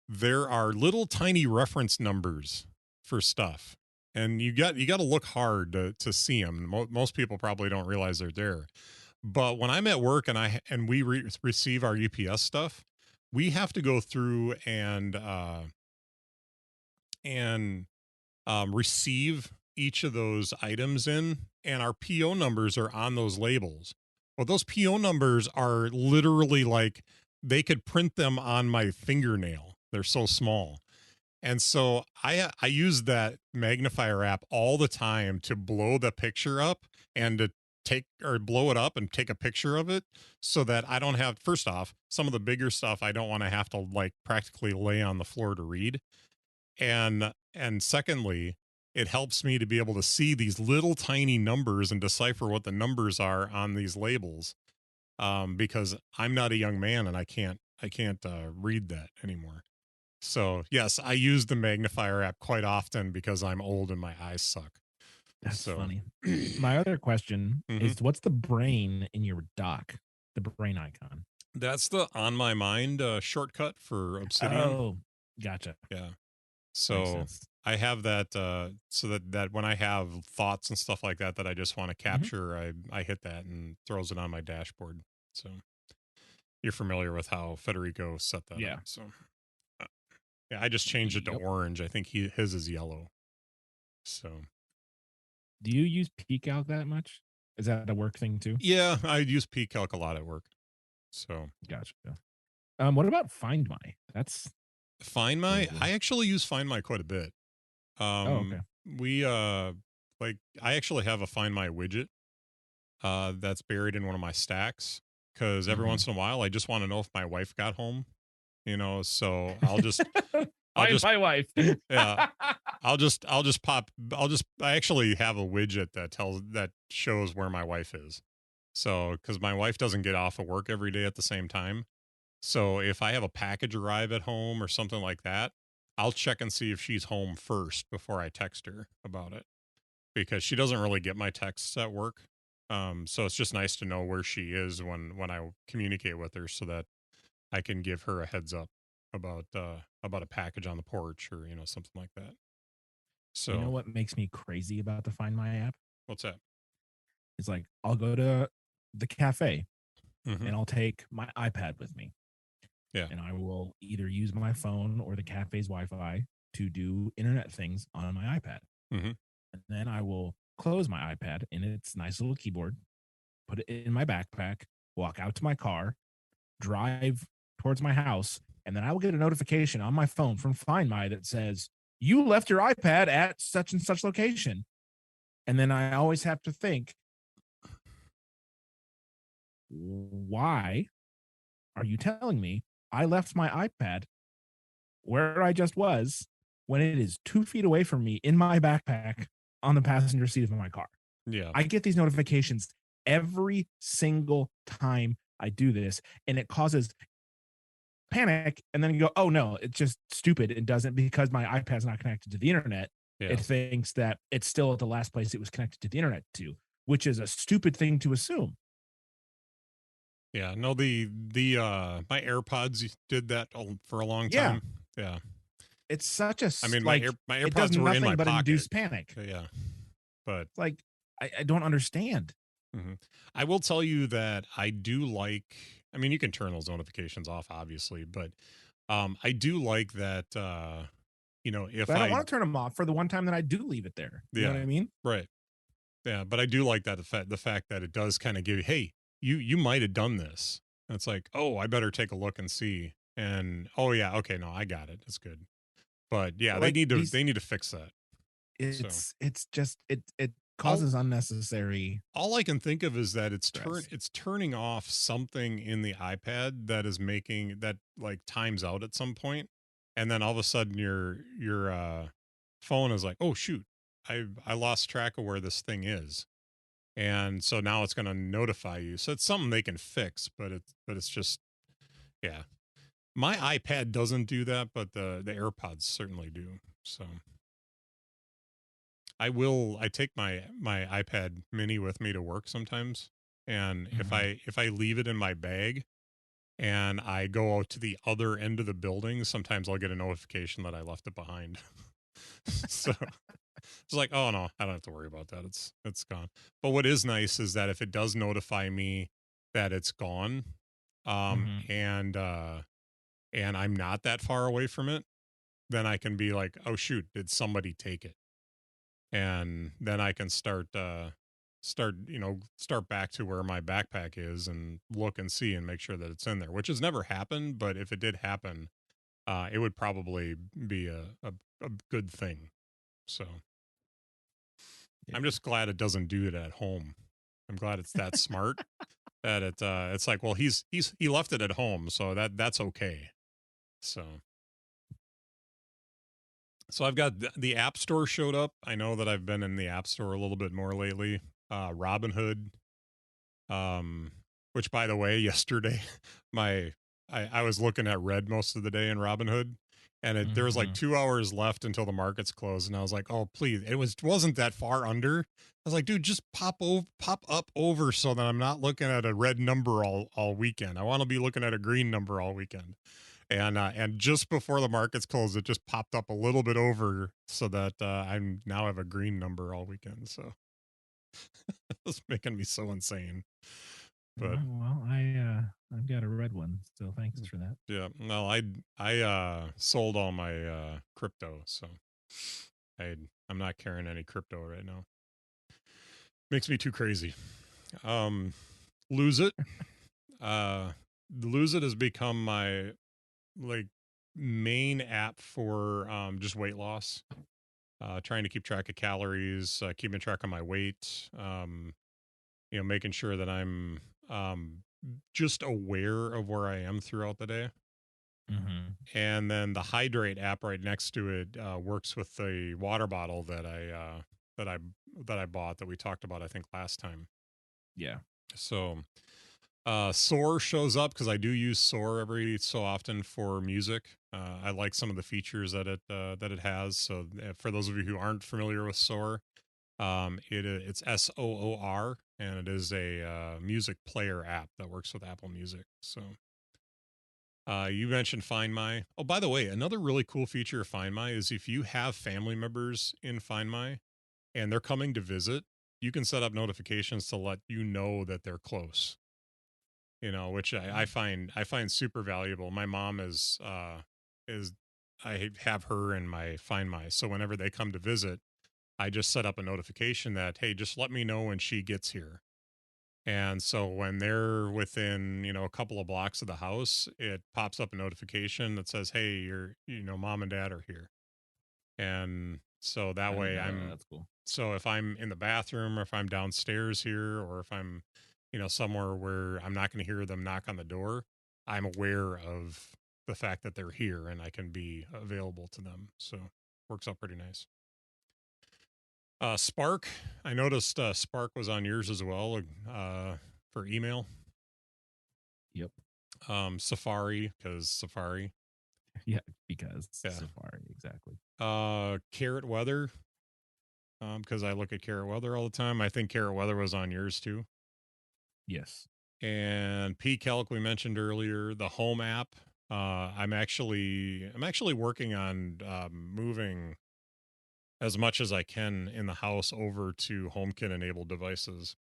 there are little tiny reference numbers for stuff. And you got to look hard to see them. Most people probably don't realize they're there. But when I'm at work and we receive our UPS stuff, we have to go through and receive each of those items in, and our PO numbers are on those labels. Well, those PO numbers are literally like they could print them on my fingernail. They're so small. And so I use that magnifier app all the time to blow the picture up and to take or blow it up and take a picture of it so that I don't have, first off, some of the bigger stuff I don't want to have to like practically lay on the floor to read. And secondly, it helps me to be able to see these little tiny numbers and decipher what the numbers are on these labels, because I'm not a young man and I can't read that anymore. So yes, I use the magnifier app quite often because I'm old and my eyes suck. That's So funny. My other question mhm. is what's the brain in your dock? The brain icon. That's the on my mind shortcut for Obsidian. Oh, gotcha. Yeah. Makes So sense. I have that so that when I have thoughts and stuff like that that I just want to Hmm. capture, I hit that and throws it on my dashboard. So you're familiar with how Federico set that up. Yeah. So uh, yeah, I just changed it to Yep. orange. I think his is yellow. So Do you use Peak Out that much? Is that a work thing too? yeah, I use pCalc a lot at work. So Gotcha. What about Find My? That's Find My, cool. I actually use Find My quite a bit. Oh, okay. We like I actually have a Find My widget that's buried in one of my stacks because every Hmm. once in a while I just want to know if my wife got home, so I'll Find just my wife. yeah I actually have a widget that shows where my wife is. So because my wife doesn't get off of work every day at the same time, so if I have a package arrive at home or something like that, I'll check and see if she's home first before I text her about it because she doesn't really get my texts at work. So it's just nice to know where she is when I communicate with her so that I can give her a heads up about a package on the porch or something like that. You know So what makes me crazy about the Find My app? what's that? It's like I'll go to the cafe Mm-hmm. and I'll take my iPad with me Yeah. and I will either use my phone or the cafe's Wi-Fi to do internet things on my iPad. Mm-hmm. And then I will close my iPad in its nice little keyboard, put it in my backpack, walk out to my car, drive towards my house, and then I will get a notification on my phone from Find My that says, "You left your iPad at such and such location." And then I always have to think, why are you telling me I left my iPad where I just was when it is 2 feet away from me in my backpack on the passenger seat of my car? Yeah. I get these notifications every single time I do this, and it causes panic. And then you go, oh no, it's just stupid. It doesn't because my iPad's not connected to the internet. It Yeah. thinks that it's still at the last place it was connected to the internet to, which is a stupid thing to assume. Yeah. No, the my AirPods did that for a long Yeah, time. Yeah. it's such a I mean, like my it does AirPods were in my nothing but pocket. induce panic. Yeah. But Like I don't understand. mhm. I will tell you that I do like I mean, you can turn those notifications off, obviously, but I do like that. If But I don't I, want to turn them off for the one time that I do leave it there. You know what yeah, I mean? right, yeah, but I do like that the fact that it does kind of give you, hey, you might have done this. And it's like, oh, I better take a look and see. And oh yeah, okay, no, I got it. It's good. But yeah, But they like need to these, they need to fix that. So it's just it all causes unnecessary all I can think of is that stress. it's turning off something in the iPad that is making that like times out at some point, and then all of a sudden your phone is like, oh shoot, I lost track of where this thing is, and so now it's going to notify you. So it's something they can fix, but it's just, yeah. My iPad doesn't do that, but the AirPods certainly do. So I take my iPad mini with me to work sometimes. And if Mhm. I leave it in my bag and I go out to the other end of the building, sometimes I'll get a notification that I left it behind. So it's like, oh no, I don't have to worry about that. It's gone. But what is nice is that if it does notify me that it's gone, um, Mhm. and uh, and I'm not that far away from it, then I can be like, oh shoot, did somebody take it? And then I can start back to where my backpack is and look and see and make sure that it's in there, which has never happened, but if it did happen, it would probably be a good thing. So I'm Yeah. just glad it doesn't do it at home. I'm glad it's that smart that it's like, well, he left it at home, so that's okay. So I've got the App Store showed up. I know that I've been in the App Store a little bit more lately. Robinhood, um, which by the way, yesterday my I was looking at red most of the day in Robinhood, and there was like Mhm. 2 hours left until the markets closed, and I was like, oh please, wasn't that far under. I was like, dude, just pop up over so that I'm not looking at a red number all weekend. I want to be looking at a green number all weekend. And just before the markets closed, it just popped up a little bit over so that I'm now have a green number all weekend. So it's making me so insane. But Well, I've got a red one, so thanks for that. yeah, no, I sold all my crypto, so I I'm not carrying any crypto right now. Makes me too crazy. Um, lose it. Uh, lose it has become my like main app for just weight loss. Trying to keep track of calories, keeping track of my weight, making sure that I'm just aware of where I am throughout the day. Mhm. And then the Hydrate app right next to it works with the water bottle that I that I bought that we talked about I think last time. Yeah. So Soar shows up because I do use Soar every so often for music. I like some of the features that it has. So for those of you who aren't familiar with Soar, it's SOOR, and it is a music player app that works with Apple Music. So you mentioned Find My. Oh, by the way, another really cool feature of Find My is if you have family members in Find My and they're coming to visit, you can set up notifications to let you know that they're close. Which I find super valuable. My mom is I have her in my Find My, so whenever they come to visit, I just set up a notification that, hey, just let me know when she gets here. And so when they're within, a couple of blocks of the house, it pops up a notification that says, hey, mom and dad are here. And so that I didn't way know that. That's cool. so if I'm in the bathroom or if I'm downstairs here or if I'm, somewhere where I'm not going to hear them knock on the door, I'm aware of the fact that they're here and I can be available to them. So works out pretty nice. Spark, I noticed Spark was on yours as well for email. Yep. Safari, because Safari. Yeah, because Yeah. Safari, exactly. Carrot Weather, because I look at Carrot Weather all the time. I think Carrot Weather was on yours too. Yes. And Calc we mentioned earlier, the Home app. I'm actually working on moving as much as I can in the house over to HomeKit enabled devices.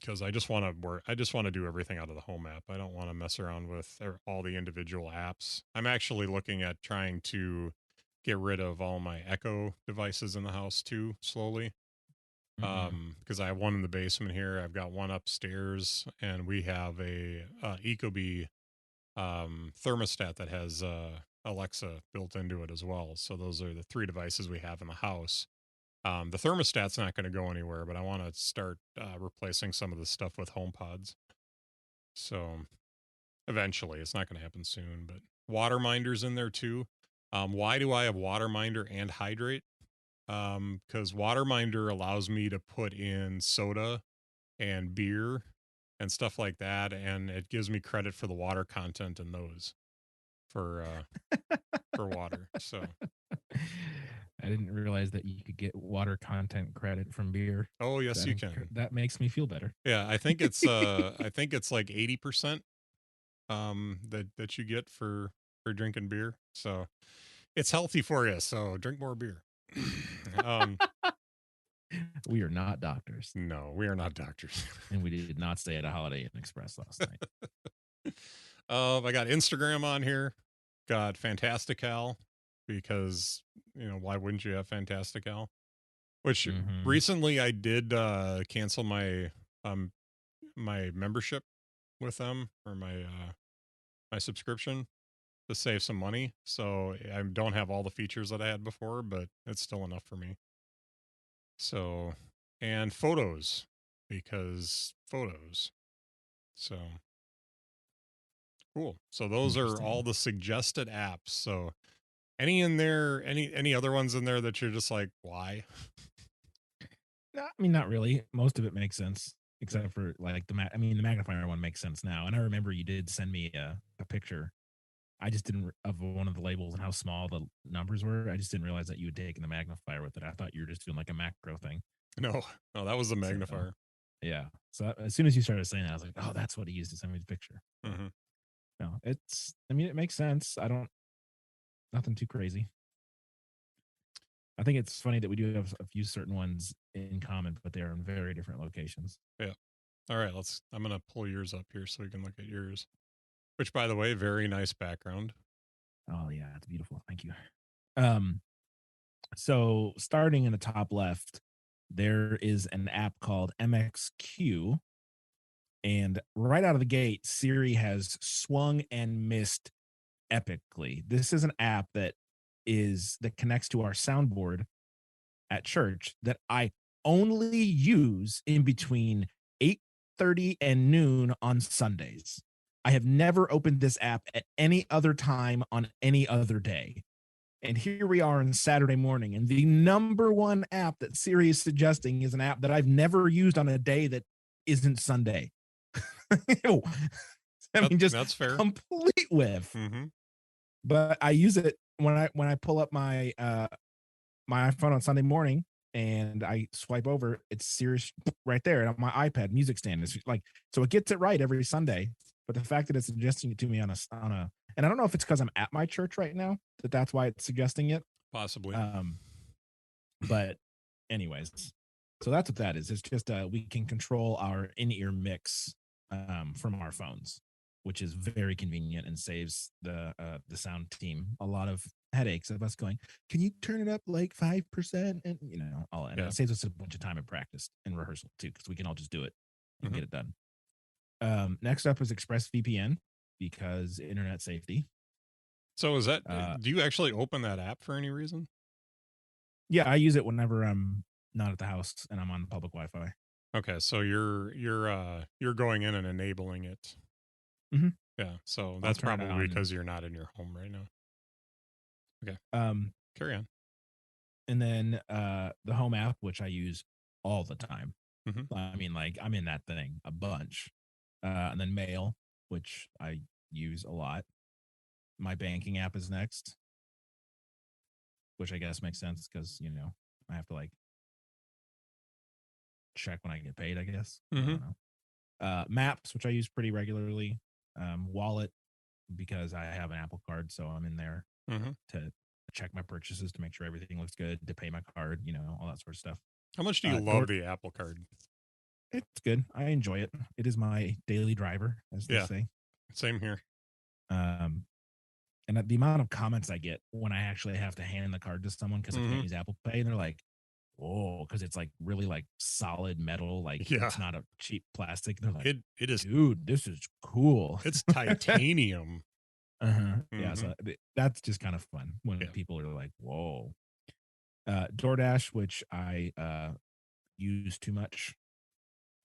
because I just want to work. I just want to do everything out of the home app. I don't want to mess around with all the individual apps. I'm actually looking at trying to get rid of all my Echo devices in the house too, slowly. Mm-mm. Because I have one in the basement here. I've got one upstairs, and we have a Ecobee thermostat that has Alexa built into it as well. So those are the three devices we have in the house. The thermostat's not going to go anywhere, but I want to start replacing some of the stuff with home pods. So eventually, it's not going to happen soon. But water minders in there too. Why do I have water minder and hydrate? Because water minder allows me to put in soda and beer and stuff like that, and it gives me credit for the water content in those for water. So, I didn't realize that you could get water content credit from beer. oh yes, you can. That makes me feel better. Yeah, I think it's like 80% that you get for drinking beer. So it's healthy for you. So drink more beer. um, We are not doctors, no, we are not doctors. and we did not stay at a Holiday Inn Express last night. I got Instagram on here. Got Fantastical because why wouldn't you have Fantastical? Which Mm-hmm. recently I did cancel um my membership with them, or my subscription, to save some money. So I don't have all the features that I had before, but it's still enough for me. So, and photos, because photos. So cool. So those are all Interesting. the suggested apps. So any in there, any other ones in there that you're just like, why? No, I mean, not really. Most of it makes sense, Yeah. except for like I mean, the magnifier one makes sense now. And I remember you did send me a picture. I just didn't of one of the labels and how small the numbers were. I just didn't realize that you had taken the magnifier with it. I thought you were just doing like a macro thing. No, no, that was the So magnifier. yeah. So as soon as you started saying that, I was like, oh, that's what he used to send me the picture. But Hmm. no, it's. I mean, it makes sense. I don't. Nothing too crazy. I think it's funny that we do have a few certain ones in common, but they are in very different locations. Yeah. All right. I'm gonna pull yours up here so we can look at yours. Which, by the way, very nice background. Oh yeah, it's beautiful. Thank you. Um, so starting in the top left, there is an app called MXQ, and right out of the gate, Siri has swung and missed epically. This is an app that connects to our soundboard at church that I only use in between 8:30 and noon on Sundays. I have never opened this app at any other time on any other day. And here we are on Saturday morning, and the number one app that Siri is suggesting is an app that I've never used on a day that isn't Sunday. I mean, just That's fair. complete whiff. Mm-hmm. But I use it when I pull up my iPhone on Sunday morning and I swipe over, it's Sirius right there. And on my iPad music stand is like, so it gets it right every Sunday. But the fact that it's suggesting it to me and I don't know if it's because I'm at my church right now that's why it's suggesting it. Possibly. Um, but anyways, so that's what that is. It's just we can control our in-ear mix from our phones, which is very convenient and saves the sound team a lot of headaches of us going, can you turn it up like 5%? And all, and Yeah. it saves us a bunch of time in practice and rehearsal too, because we can all just do it and Mm-hmm. get it done. Next up is ExpressVPN because internet safety. So is that? Uh, Do you actually open that app for any reason? yeah, I use it whenever I'm not at the house and I'm on public Wi-Fi. Okay, so you're going in and enabling it. Mm-hmm. Yeah, so I'll that's turn it probably on and because you're not in your home right now. Okay, um, carry on. and then the home app, which I use all the time. Mm-hmm. I mean, like I'm in that thing a bunch. And then mail, which I use a lot. My banking app is next, which I guess makes sense because I have to like check when I get paid. I guess I Mm-hmm. don't know. Maps, which I use pretty regularly. Wallet because I have an Apple card, so I'm in there Mm-hmm. to check my purchases to make sure everything looks good, to pay my card, all that sort of stuff. How much do you love Door the Apple Card? It's good. I enjoy it. It is my daily driver, as they Yeah, say. same here. Um, and the amount of comments I get when I actually have to hand the card to someone because I can't Hmm. use Apple Pay, and they're like, "Oh," because it's like really like solid metal, like Yeah, it's not a cheap plastic. They're like, it is. "Dude, this is cool." It's titanium. Uh-huh. Yeah, Hmm. so that's just kind of fun when Yeah, people are like, "Whoa." DoorDash, which I use too much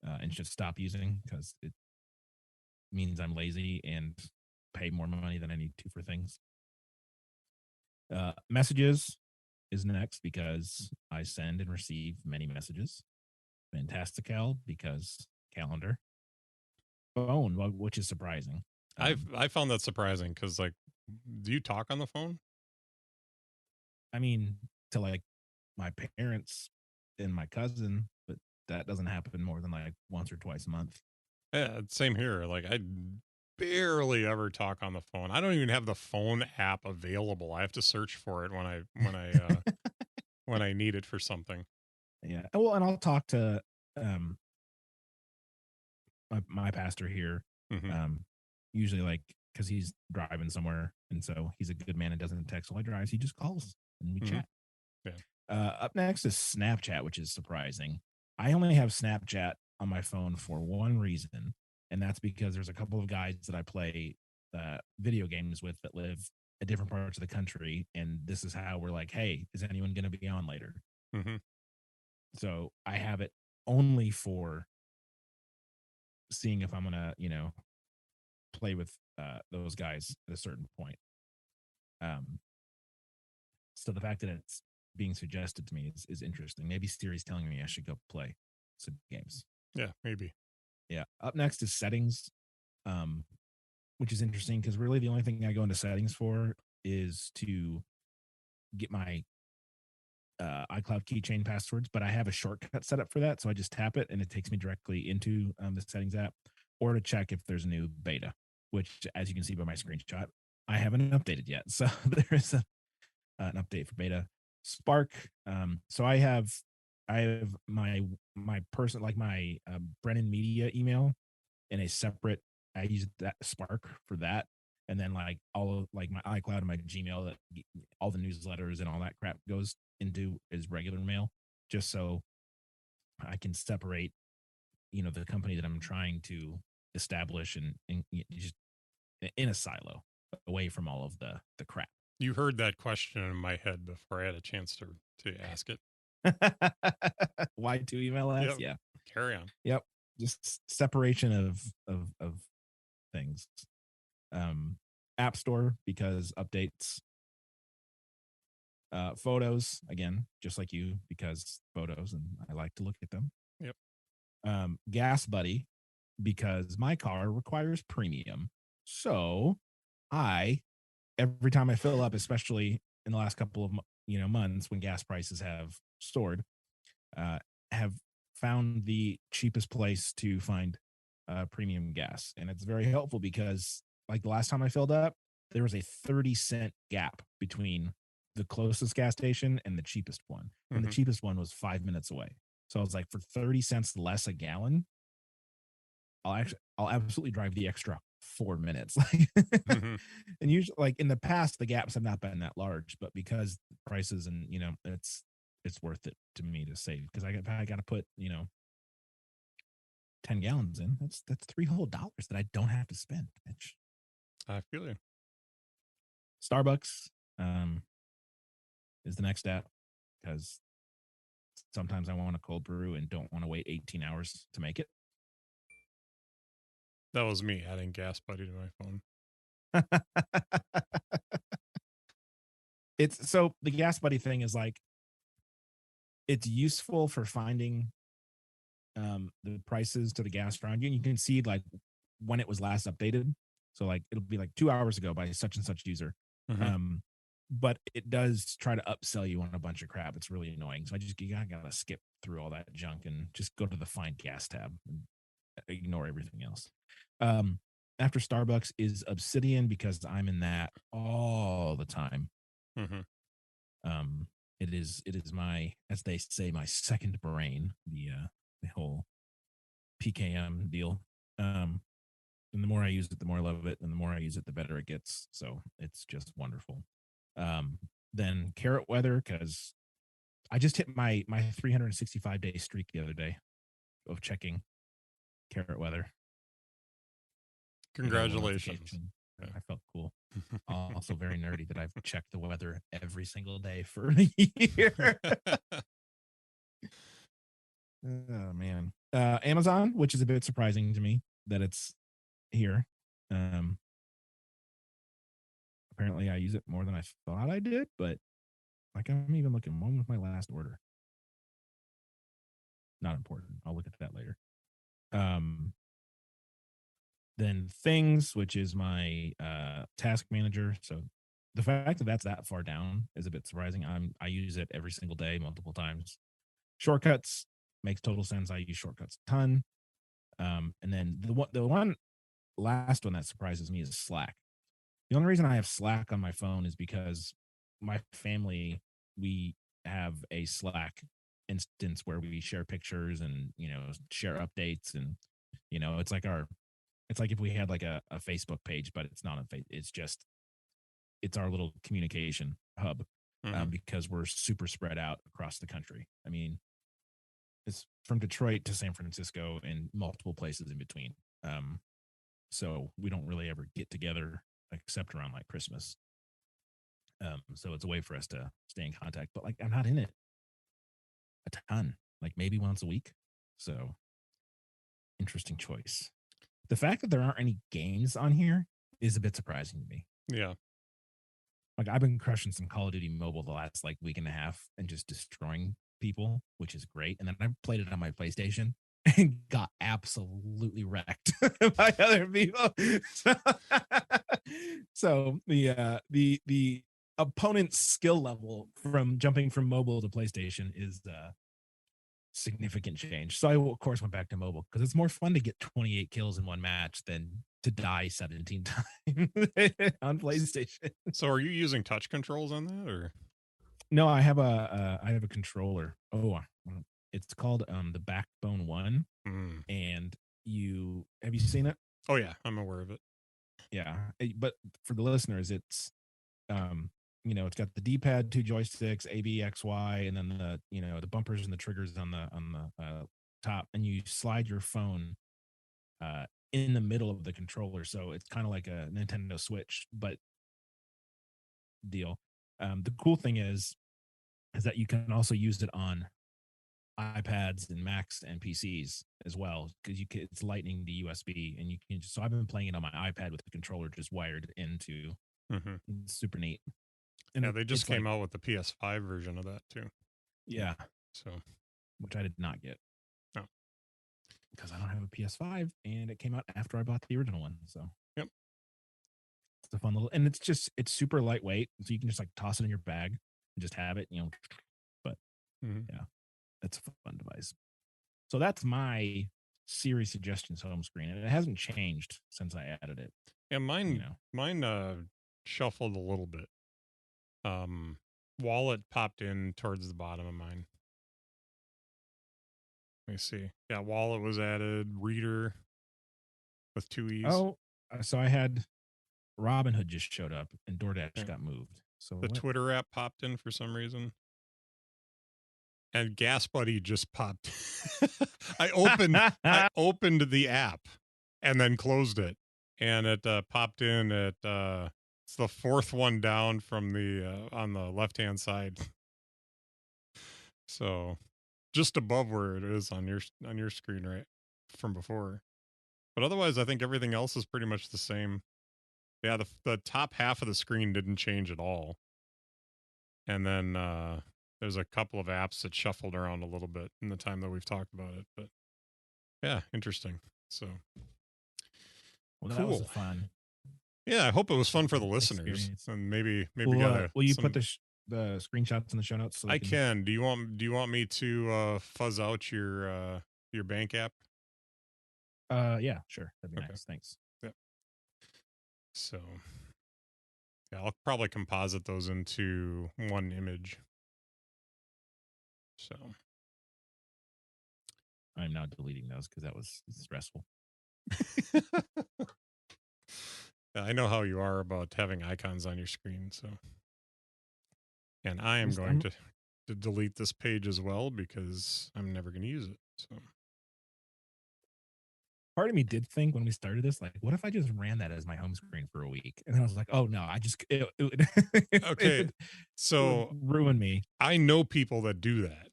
and should stop using because it means I'm lazy and pay more money than I need to for things. Messages is next because I send and receive many messages. Fantastical because calendar. Phone, which is surprising. I found that surprising because like, do you talk on the phone? I mean, to like my parents and my cousin, but that doesn't happen more than like once or twice a month. Yeah, same here. Like I barely ever talk on the phone. I don't even have the phone app available. I have to search for it when I need it for something. Yeah. Well, and I'll talk to um my pastor here, Hmm. um, usually like because he's driving somewhere, and so he's a good man and doesn't text while he drives. He just calls and we Hmm. chat. Yeah. Up next is Snapchat, which is surprising. I only have Snapchat on my phone for one reason, and that's because there's a couple of guys that I play video games with that live at different parts of the country, and this is how we're like, hey, is anyone going to be on later? Hmm. So I have it only for seeing if I'm gonna, play with those guys at a certain point. Um, so the fact that it's being suggested to me is interesting. Maybe Siri's telling me I should go play some games. Yeah, maybe. Yeah. Up next is settings, um, which is interesting because really the only thing I go into settings for is to get my iCloud keychain passwords, but I have a shortcut set up for that. So I just tap it and it takes me directly into the settings app or to check if there's a new beta, which, as you can see by my screenshot, I haven't updated yet. So there is an update for beta. Spark. So I have my person like my Brennan Media email in a separate. I use that Spark for that, and then like all of like my iCloud and my Gmail, that all the newsletters and all that crap goes into is regular mail, just so I can separate the company that I'm trying to establish and just in a silo away from all of the crap. You heard that question in my head before I had a chance to ask it. Why two email ads? Yep. Yeah. Carry on. Yep. Just separation of things. Um, App Store because updates. Photos again, just like you because photos and I like to look at them. Yep. Gas Buddy because my car requires premium. So I every time I fill up, especially in the last couple of months when gas prices have soared, uh, have found the cheapest place to find premium gas. And it's very helpful because, like, the last time I filled up, there was a 30-cent gap between the closest gas station and the cheapest one. And the Hmm. cheapest one was 5 minutes away. So I was like, for 30 cents less a gallon, I'll absolutely drive the extra 4 minutes. Hmm. And usually, like in the past, the gaps have not been that large, but because prices and it's worth it to me to save because I got to put 10 gallons in. That's three whole dollars that I don't have to spend. Bitch. I feel you. Starbucks um, is the next app because sometimes I want a cold brew and don't want to wait 18 hours to make it. That was me adding Gas Buddy to my phone. It's so the gas buddy thing is like it's useful for finding the prices to the gas around you, and you can see like when it was last updated. So like it'll be like 2 hours ago by such and such user. Hmm. Um, but it does try to upsell you on a bunch of crap. It's really annoying. So I gotta skip through all that junk and just go to the find gas tab and ignore everything else. Um, After Starbucks is Obsidian because I'm in that all the time. Hmm. Um, it is my, as they say, my second brain. The whole PKM deal. And the more I use it, the more I love it, and the more I use it, the better it gets. So it's just wonderful. Um, then carrot weather, because I just hit my 365-day streak the other day of checking carrot weather. I got a little Congratulations. notification. Yeah. I felt cool. Also very nerdy that I've checked the weather every single day for a year. Oh man. Amazon, which is a bit surprising to me that it's here. Um, Apparently I use it more than I thought I did, but like I'm even looking, when was my last order? Not important. I'll look at that later. Um, then things, which is my task manager. So the fact that that's that far down is a bit surprising. I use it every single day, multiple times. Shortcuts makes total sense. I use shortcuts a ton. And then the one last one that surprises me is Slack. The only reason I have Slack on my phone is because my family, we have a Slack instance where we share pictures and, share updates. And, it's like if we had like a Facebook page, but it's not a it's just, it's our little communication hub, Mhm. because we're super spread out across the country. I mean, it's from Detroit to San Francisco and multiple places in between. Um, so we don't really ever get together except around like Christmas. So it's a way for us to stay in contact, but like I'm not in it a ton, like maybe once a week. So interesting choice. The fact that there aren't any games on here is a bit surprising to me. Yeah. Like I've been crushing some Call of Duty Mobile the last like week and a half and just destroying people, which is great. And then I played it on my PlayStation and got absolutely wrecked by other people. So, so the opponent's skill level from jumping from mobile to PlayStation is significant change. So I of course went back to mobile because it's more fun to get 28 kills in one match than to die 17 times on PlayStation. So are you using touch controls on that or? No, I have a controller. It's called the Backbone One, Mm. and you have you seen it? Oh yeah, I'm aware of it. Yeah, but for the listeners, it's it's got the D-pad, two joysticks, A, B, X, Y, and then the bumpers and the triggers on the top, and you slide your phone uh in the middle of the controller, so it's kind of like a Nintendo Switch, but deal. The cool thing is that you can also use it on iPads and Macs and PCs as well because it's lightning to USB and you can just, so I've been playing it on my iPad with the controller just wired into. Hmm. It's super neat. And Yeah, they just it's came like, out with the PS5 version of that too. yeah, So, which I did not get oh, because I don't have a PS5 and it came out after I bought the original one. So yep. it's a fun little, and it's super lightweight. So you can just like toss it in your bag and just have it. But Hmm. yeah, that's a fun device. So that's my Siri suggestions home screen, and it hasn't changed since I added it. Yeah, You mine know, mine shuffled a little bit. Um, Wallet popped in towards the bottom of mine. Let me see. Yeah, wallet was added. Reader with two e's. oh, so I had Robinhood just showed up, and DoorDash Yeah. got moved. So The what? Twitter app popped in for some reason. And Gas Buddy just popped. I opened the app and then closed it, and it popped in at it's the fourth one down from the on the left hand side, so just above where it is on your screen right from before. But otherwise, I think everything else is pretty much the same. Yeah, the top half of the screen didn't change at all, and then there's a couple of apps that shuffled around a little bit in the time that we've talked about it, but yeah, interesting. So Well, that was a cool. fun Yeah, I hope it was fun for the listeners, experience. and maybe Will got a Will you put some. the screenshots in the show notes so they I can? can. Do you want me to fuzz out your bank app? Yeah, sure, that'd be Okay. nice. Thanks. Yeah. So yeah, I'll probably composite those into one image. So I'm now deleting those because that was stressful. I know how you are about having icons on your screen, so and I am Just going to delete this page as well because I'm never going to use it. So part of me did think when we started this, like, what if I just ran that as my home screen for a week? And then I was like, oh no, I just okay, it would so ruin me. I know people that do that,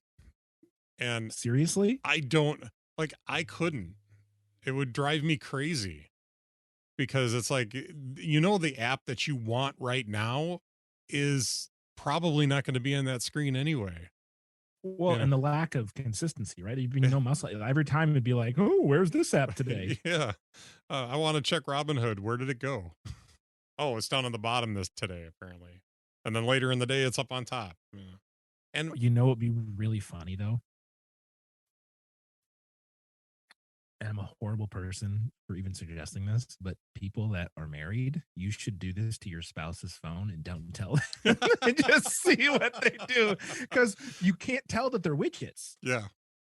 and Seriously? I don't like. I couldn't. It would drive me crazy because it's like the app that you want right now is probably not going to be on that screen anyway. Well, You know, and the lack of consistency, right? You've been yeah, no muscle. Every time it'd be like, oh, where's this app today? yeah. I want to check Robinhood. Where did it go? Oh, it's down on the bottom this today apparently, and then later in the day it's up on top. Yeah. And You know, it'd be really funny though. And I'm a horrible person for even suggesting this, but people that are married, you should do this to your spouse's phone and don't tell them and just see what they do. Because you can't tell that they're widgets. yeah.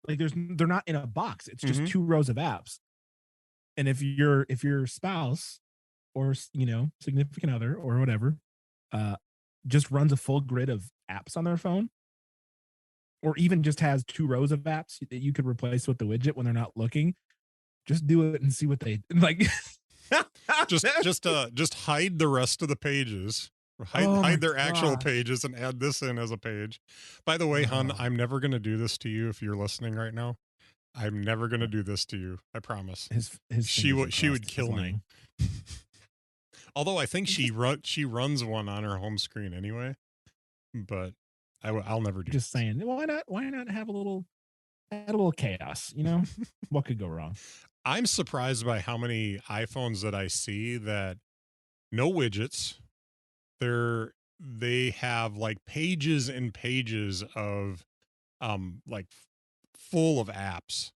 Like they're not in a box. It's just Mm-hmm. two rows of apps. And if your spouse or significant other or whatever uh just runs a full grid of apps on their phone, or even just has two rows of apps that you could replace with the widget when they're not looking, just do it and see what they like. Just hide the rest of the pages. Oh my Hide their actual gosh. pages and add this in as a page. By the way, hun, Oh, I'm never going to do this to you if you're listening right now. I'm never going to do this to you. I promise. his fingers are She would crossed. He's kill me. lying. Although I think I'm just she runs one on her home screen anyway, but I'll never do just this. saying, why not have a little add a little chaos, What could go wrong? I'm surprised by how many iPhones that I see that no widgets. They have like pages and pages of like full of apps.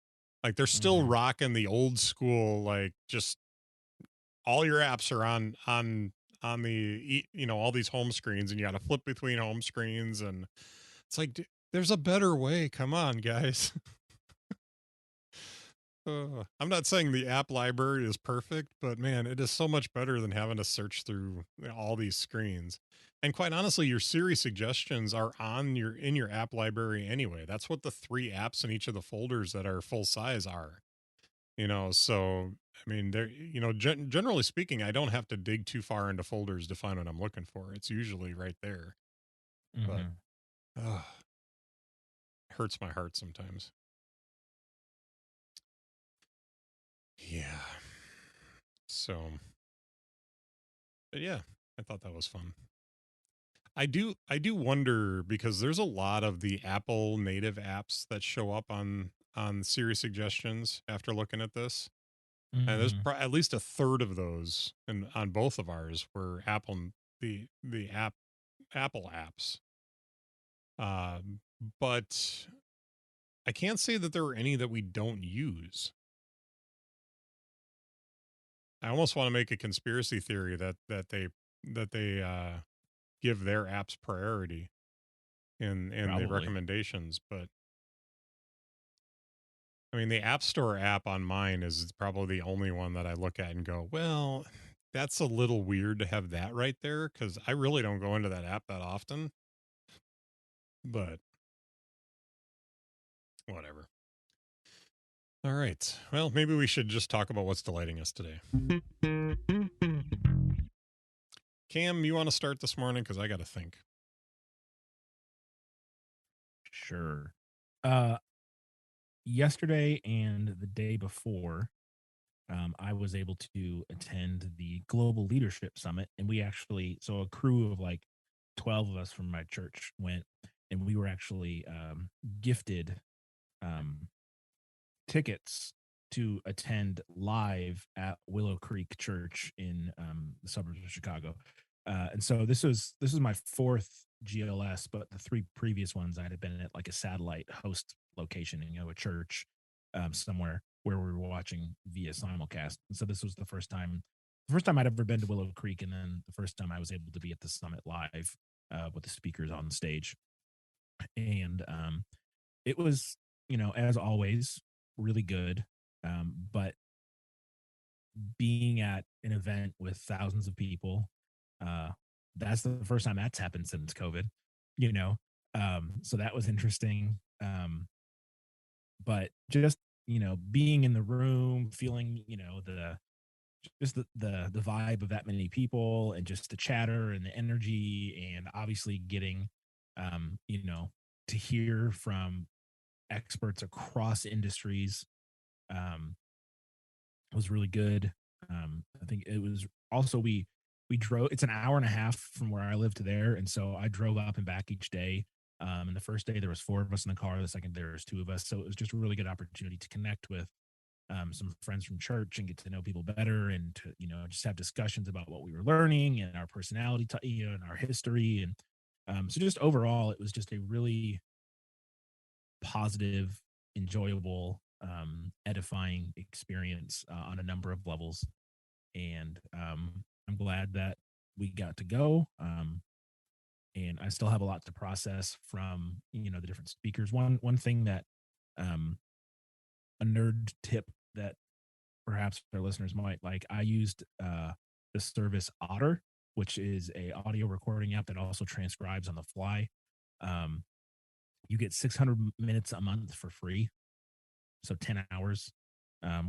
Like they're still Mhm. rocking the old school, like just all your apps are on all these home screens, and you got to flip between home screens, and it's like there's a better way. Come on, guys. I'm not saying the app library is perfect, but man, it is so much better than having to search through all these screens. And quite honestly, your Siri suggestions are in your app library anyway. That's what the three apps in each of the folders that are full size are. So I mean, generally speaking, I don't have to dig too far into folders to find what I'm looking for. It's usually right there. But Mhm. uh, hurts my heart sometimes. Yeah. So, but yeah, I thought that was fun. I do wonder because there's a lot of the Apple native apps that show up on Siri suggestions after looking at this. And there's Mhm. at least a third of those and on both of ours were the Apple apps. Um, but I can't say that there are any that we don't use. I almost want to make a conspiracy theory that they give their apps priority in the Probably. recommendations, but I mean, the App Store app on mine is probably the only one that I look at and go, well, that's a little weird to have that right there because I really don't go into that app that often, but whatever. All right. Well, maybe we should just talk about what's delighting us today. Cam, you want to start this morning? Because I got to think. Sure. Uh Yesterday and the day before, I was able to attend the Global Leadership Summit, and we actually, so a crew of like 12 of us from my church went, and we were actually gifted um, tickets to attend live at Willow Creek Church in the suburbs of Chicago. And so this is my fourth GLS, but the three previous ones I had been at like a satellite host location, a church somewhere where we were watching via simulcast. And so this was the first time I'd ever been to Willow Creek, and then the first time I was able to be at the summit live with the speakers on stage. And it was, as always, really good. But being at an event with thousands of people, uh, that's the first time that's happened since COVID, you know? So that was interesting. But just, being in the room, feeling, the vibe of that many people and just the chatter and the energy and obviously getting um, you know, to hear from experts across industries um was really good. I think it was also we drove. It's an hour and a half from where I live to there, and so I drove up and back each day. And the first day there was four of us in the car. The second there was two of us. So it was just a really good opportunity to connect with some friends from church and get to know people better, and to just have discussions about what we were learning and our personality, and our history, and so just overall, it was just a really positive, enjoyable, edifying experience on a number of levels. And I'm glad that we got to go. And I still have a lot to process from the different speakers. One thing that um, a nerd tip that perhaps our listeners might like. I used the service Otter, which is a audio recording app that also transcribes on the fly. Um, you get 600 minutes a month for free, so 10 hours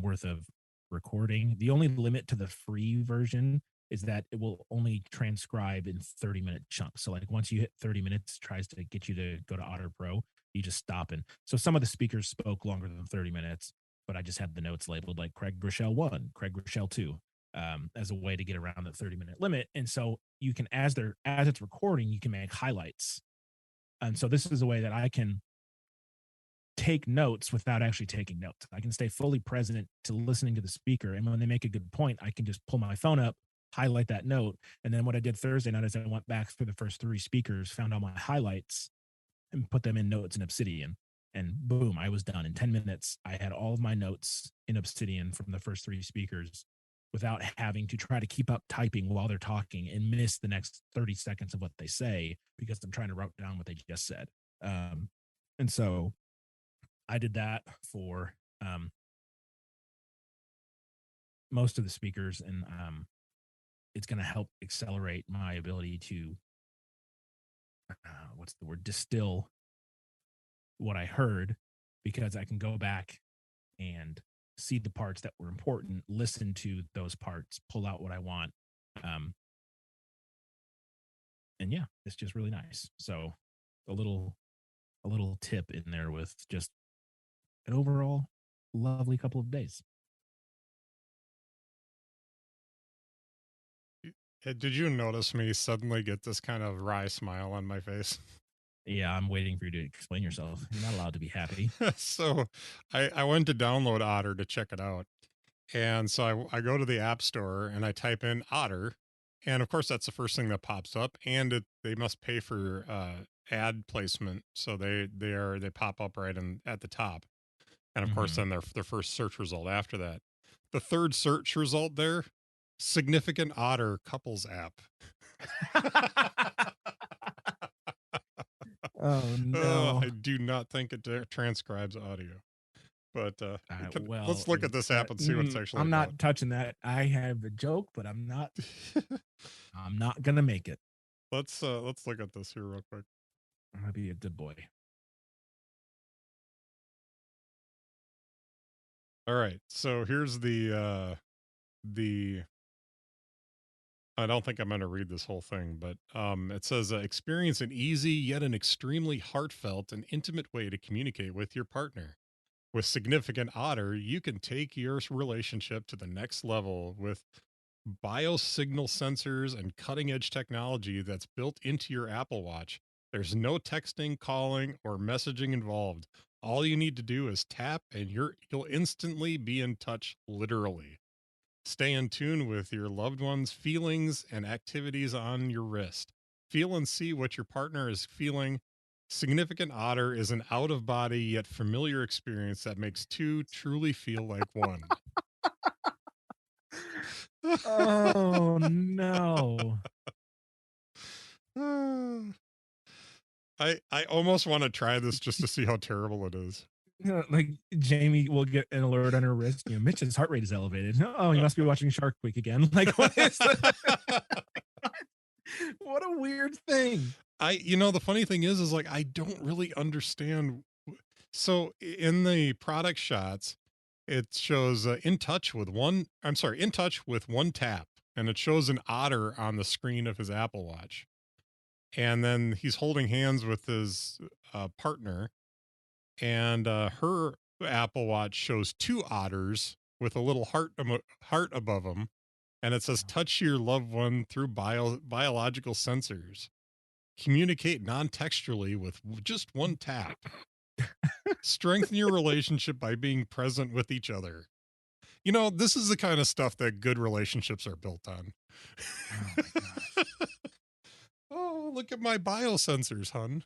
worth of recording. The only limit to the free version is that it will only transcribe in 30-minute chunks. So like once you hit 30 minutes, it tries to get you to go to Otter Pro, you just stop. And so some of the speakers spoke longer than 30 minutes, but I just had the notes labeled like Craig Rochelle 1, Craig Rochelle 2, as a way to get around the 30-minute limit. And so you can, as it's recording, you can make highlights. And so this is a way that I can take notes without actually taking notes. I can stay fully present to listening to the speaker. And when they make a good point, I can just pull my phone up, highlight that note. And then what I did Thursday night is I went back through the first three speakers, found all my highlights, and put them in notes in Obsidian. And boom, I was done. In 10 minutes, I had all of my notes in Obsidian from the first three speakers without having to try to keep up typing while they're talking and miss the next 30 seconds of what they say because I'm trying to write down what they just said. And so I did that for most of the speakers, and it's going to help accelerate my ability to what's the word, distill what I heard, because I can go back and see the parts that were important, listen to those parts, pull out what I want, um, and yeah, it's just really nice. So a little a little tip in there with just an overall lovely couple of days. Did you notice me suddenly get this kind of wry smile on my face? Yeah, I'm waiting for you to explain yourself. You're not allowed to be happy. So I went to download Otter to check it out. And so I go to the App Store and I type in Otter. And of course, that's the first thing that pops up. And they must pay for ad placement. So they pop up right at the top. And of course, Mm-hmm. then their first search result after that. The third search result there, significant otter couples app. Oh no. I do not think it transcribes audio. But Well, let's look at this app and see what it's actually I'm about. not touching that. I have a joke, but I'm not. I'm not gonna make it. Let's look at this here real quick. I'm gonna be a good boy. All right, so here's the I don't think I'm going to read this whole thing, but it says experience an easy yet an extremely heartfelt and intimate way to communicate with your partner. With Significant Otter, you can take your relationship to the next level with biosignal sensors and cutting edge technology that's built into your Apple Watch. There's no texting, calling, or messaging involved. All you need to do is tap and you'll instantly be in touch, literally. Stay in tune with your loved one's feelings and activities on your wrist. Feel and see what your partner is feeling. Significant Otter is an out of body yet familiar experience that makes two truly feel like one. Oh no. I almost want to try this just to see how terrible it is. Like Jamie will get an alert on her wrist. Mitch's heart rate is elevated. Oh, he must be watching Shark Week again. Like, what is that? What a weird thing. The funny thing is like, I don't really understand. So in the product shots, it shows in touch with one tap, and it shows an otter on the screen of his Apple Watch. And then he's holding hands with his partner, and her Apple Watch shows two otters with a little heart above them, and it says, "Touch your loved one through biological sensors. Communicate non-textually with just one tap. Strengthen your relationship by being present with each other." This is the kind of stuff that good relationships are built on. Oh my gosh. Oh, look at my biosensors, hun.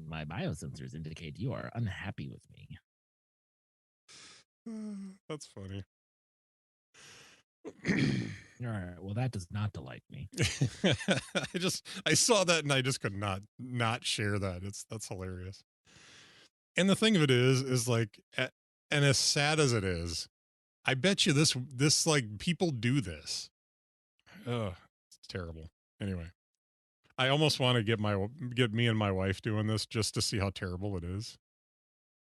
My biosensors indicate you are unhappy with me. That's funny. All right. Well, that does not delight me. I saw that and I just could not share that. That's hilarious. And the thing of it is like, and as sad as it is, I bet you this like, people do this. Ugh, it's terrible. Anyway, I almost want to get me and my wife doing this just to see how terrible it is,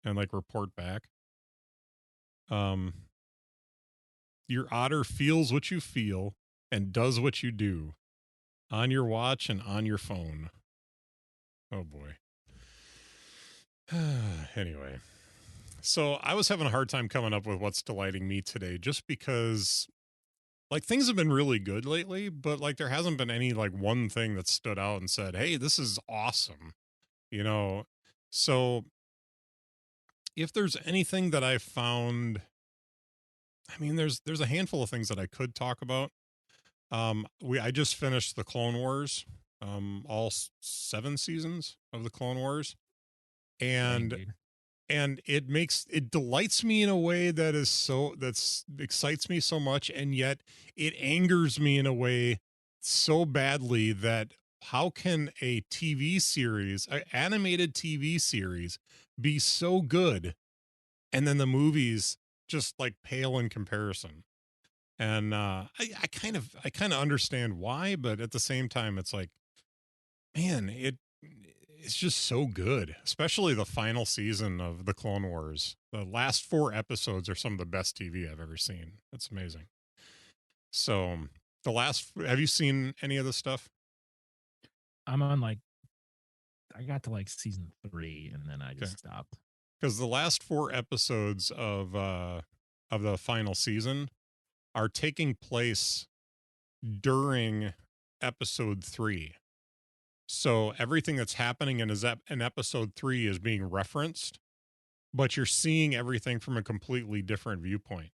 and like report back. Your otter feels what you feel and does what you do on your watch and on your phone. Oh boy. Anyway, so I was having a hard time coming up with what's delighting me today, just because like, things have been really good lately, but like, there hasn't been any like one thing that stood out and said, "Hey, this is awesome." You know, so if there's anything that I found, I mean, there's a handful of things that I could talk about. I just finished the Clone Wars, all 7 seasons of the Clone Wars, Dang, and dude. it delights me in a way that's excites me so much, and yet it angers me in a way so badly that how can a TV series, an animated TV series, be so good, and then the movies just like pale in comparison? And I kind of understand why, but at the same time, it's like, man, it's just so good, especially the final season of the Clone Wars. The last 4 episodes are some of the best TV I've ever seen. That's amazing. So have you seen any of this stuff? I'm on like, I got to like season 3 and then I Okay, just stopped. because the last 4 episodes of the final season are taking place during episode 3. So everything that's happening in episode 3 is being referenced, but you're seeing everything from a completely different viewpoint.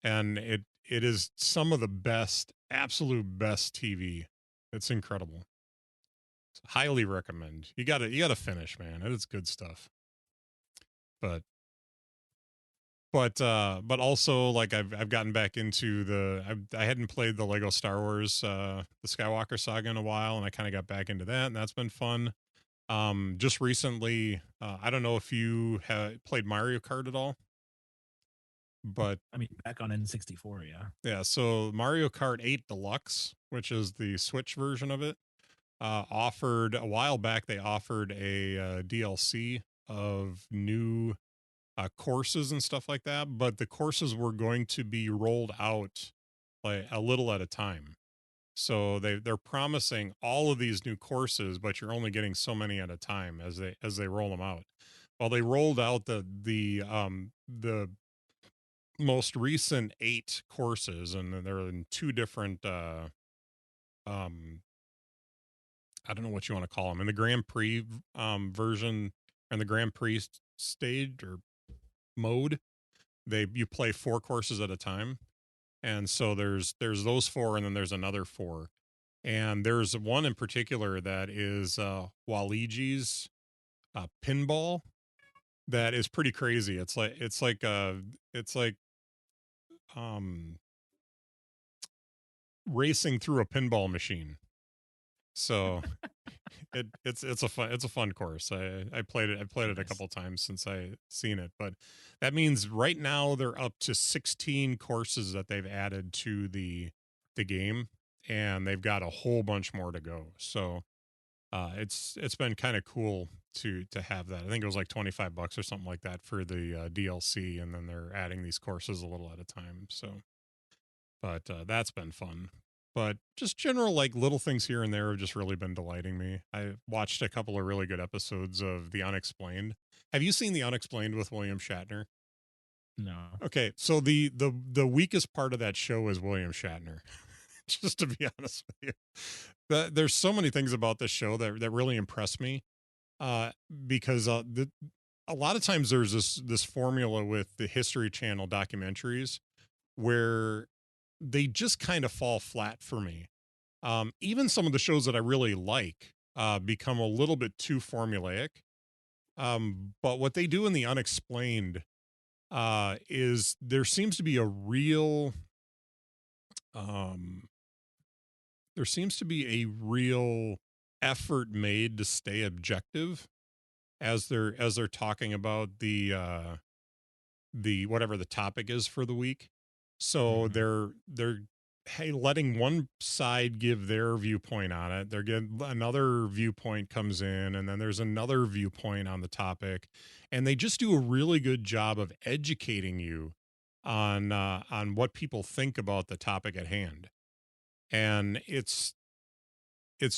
And it is some of the best, absolute best TV. It's incredible. Highly recommend. You gotta finish, man. It is good stuff. But but also, like, I've gotten back into I hadn't played the Lego Star Wars the Skywalker Saga in a while, and I kind of got back into that, and that's been fun. Just recently, I don't know if you have played Mario Kart at all, but I mean, back on N64, yeah. yeah, so Mario Kart 8 Deluxe, which is the Switch version of it, offered a while back. They offered a DLC of new courses and stuff like that, but the courses were going to be rolled out like a little at a time. So they're promising all of these new courses, but you're only getting so many at a time as they roll them out. Well, they rolled out the most recent 8 courses, and they're in 2 different um I don't know what you want to call them, in the Grand Prix version and the Grand Prix stage or mode. You play 4 courses at a time, and so there's those 4, and then there's another 4. And there's one in particular that is Waliji's pinball, that is pretty crazy. It's like um racing through a pinball machine. So it's a fun course. I played it. I played it a Nice. couple times since I seen it, but that means right now they're up to 16 courses that they've added to the game, and they've got a whole bunch more to go. So it's been kind of cool to have that. I think it was like $25 or something like that for the DLC, and then they're adding these courses a little at a time. So, but that's been fun. But just general like little things here and there have just really been delighting me. I watched a couple of really good episodes of The Unexplained. Have you seen The Unexplained with William Shatner? No. Okay, so the weakest part of that show is William Shatner. Just to be honest with you, there's so many things about this show that really impress me. Uh, because a lot of times there's this formula with the History Channel documentaries where they just kind of fall flat for me. Even some of the shows that I really like become a little bit too formulaic. But what they do in the Unexplained is there seems to be a real um, there seems to be a real effort made to stay objective as they're talking about the whatever the topic is for the week. So Hmm. they're hey letting one side give their viewpoint on it. They're getting another viewpoint comes in, and then there's another viewpoint on the topic, and they just do a really good job of educating you on what people think about the topic at hand. And it's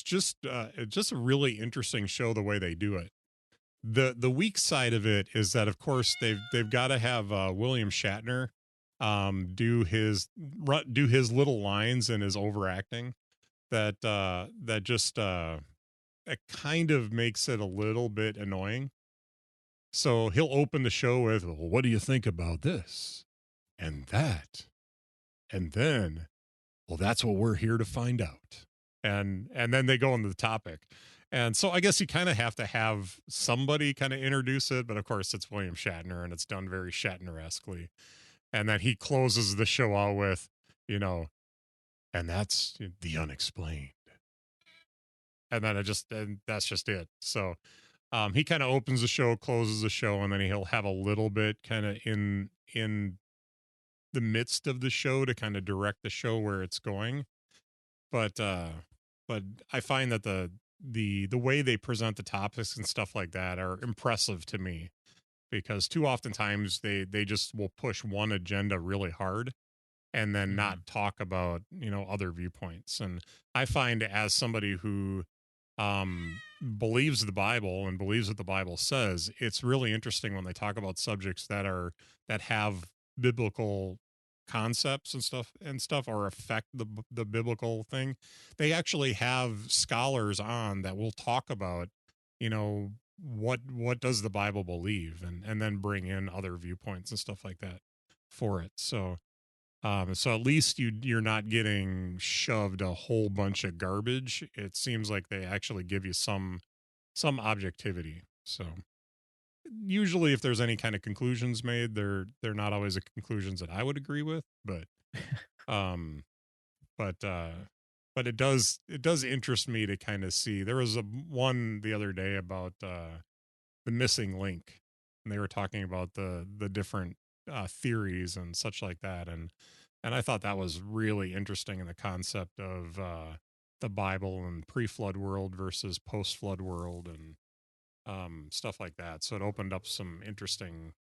just a really interesting show the way they do it. The weak side of it is that of course they've got to have William Shatner do his little lines and his overacting that just it kind of makes it a little bit annoying. So he'll open the show with, well, "What do you think about this and that?" And then, "Well, that's what we're here to find out." And then they go into the topic. And so I guess you kind of have to have somebody kind of introduce it, but of course it's William Shatner and it's done very Shatner-esquely. And then he closes the show out with, you know, and that's the unexplained. And then and that's just it. So he kind of opens the show, closes the show, and then he'll have a little bit kind of in the midst of the show to kind of direct the show where it's going. But but I find that the way they present the topics and stuff like that are impressive to me because too often times they just will push one agenda really hard and then not Hmm. talk about other viewpoints. And I find as somebody who believes the Bible and believes what the Bible says, it's really interesting when they talk about subjects that have biblical concepts and stuff or affect the biblical thing. They actually have scholars on that will talk about, you know, what does the Bible believe, and then bring in other viewpoints and stuff like that for it. So at least you're not getting shoved a whole bunch of garbage. It seems like they actually give you some objectivity. So usually if there's any kind of conclusions made, they're not always the conclusions that I would agree with, um but uh but it does interest me to kind of see. There was a one the other day about the missing link, and they were talking about the different theories and such like that, and I thought that was really interesting in the concept of the Bible and pre-flood world versus post-flood world and stuff like that. So it opened up some interesting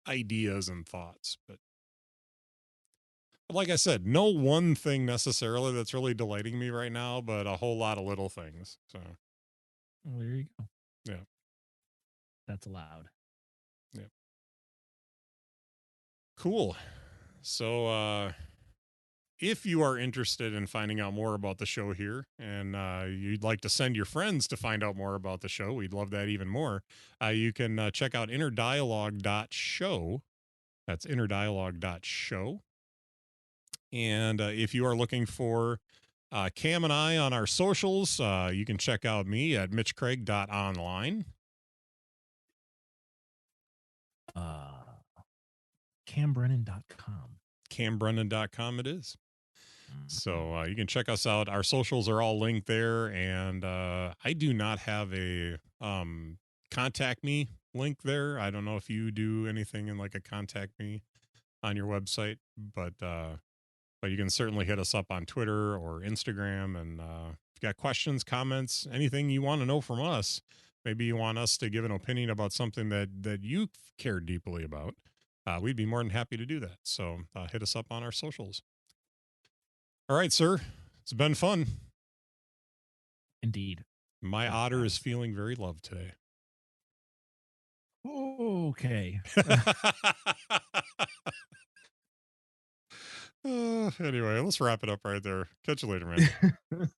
ideas and thoughts. But like I said, no one thing necessarily that's really delighting me right now, but a whole lot of little things. So Well, there you go. yeah, That's allowed. yeah, cool. So if you are interested in finding out more about the show here and you'd like to send your friends to find out more about the show, we'd love that even more. You can check out innerdialogue.show. That's innerdialogue.show. And if you are looking for Cam and I on our socials, you can check out me at mitchcraig.online. Uh, CamBrennan.com. Cambrennan.com it is. Mhm. So you can check us out. Our socials are all linked there, and I do not have a contact me link there. I don't know if you do anything in like a contact me on your website, but you can certainly hit us up on Twitter or Instagram. And if you got questions, comments, anything you want to know from us, maybe you want us to give an opinion about something that you care deeply about, we'd be more than happy to do that. So hit us up on our socials. All right, sir. It's been fun. Indeed. My Yes, it otter is has. feeling very loved today. Okay. Anyway, let's wrap it up right there. Catch you later, man.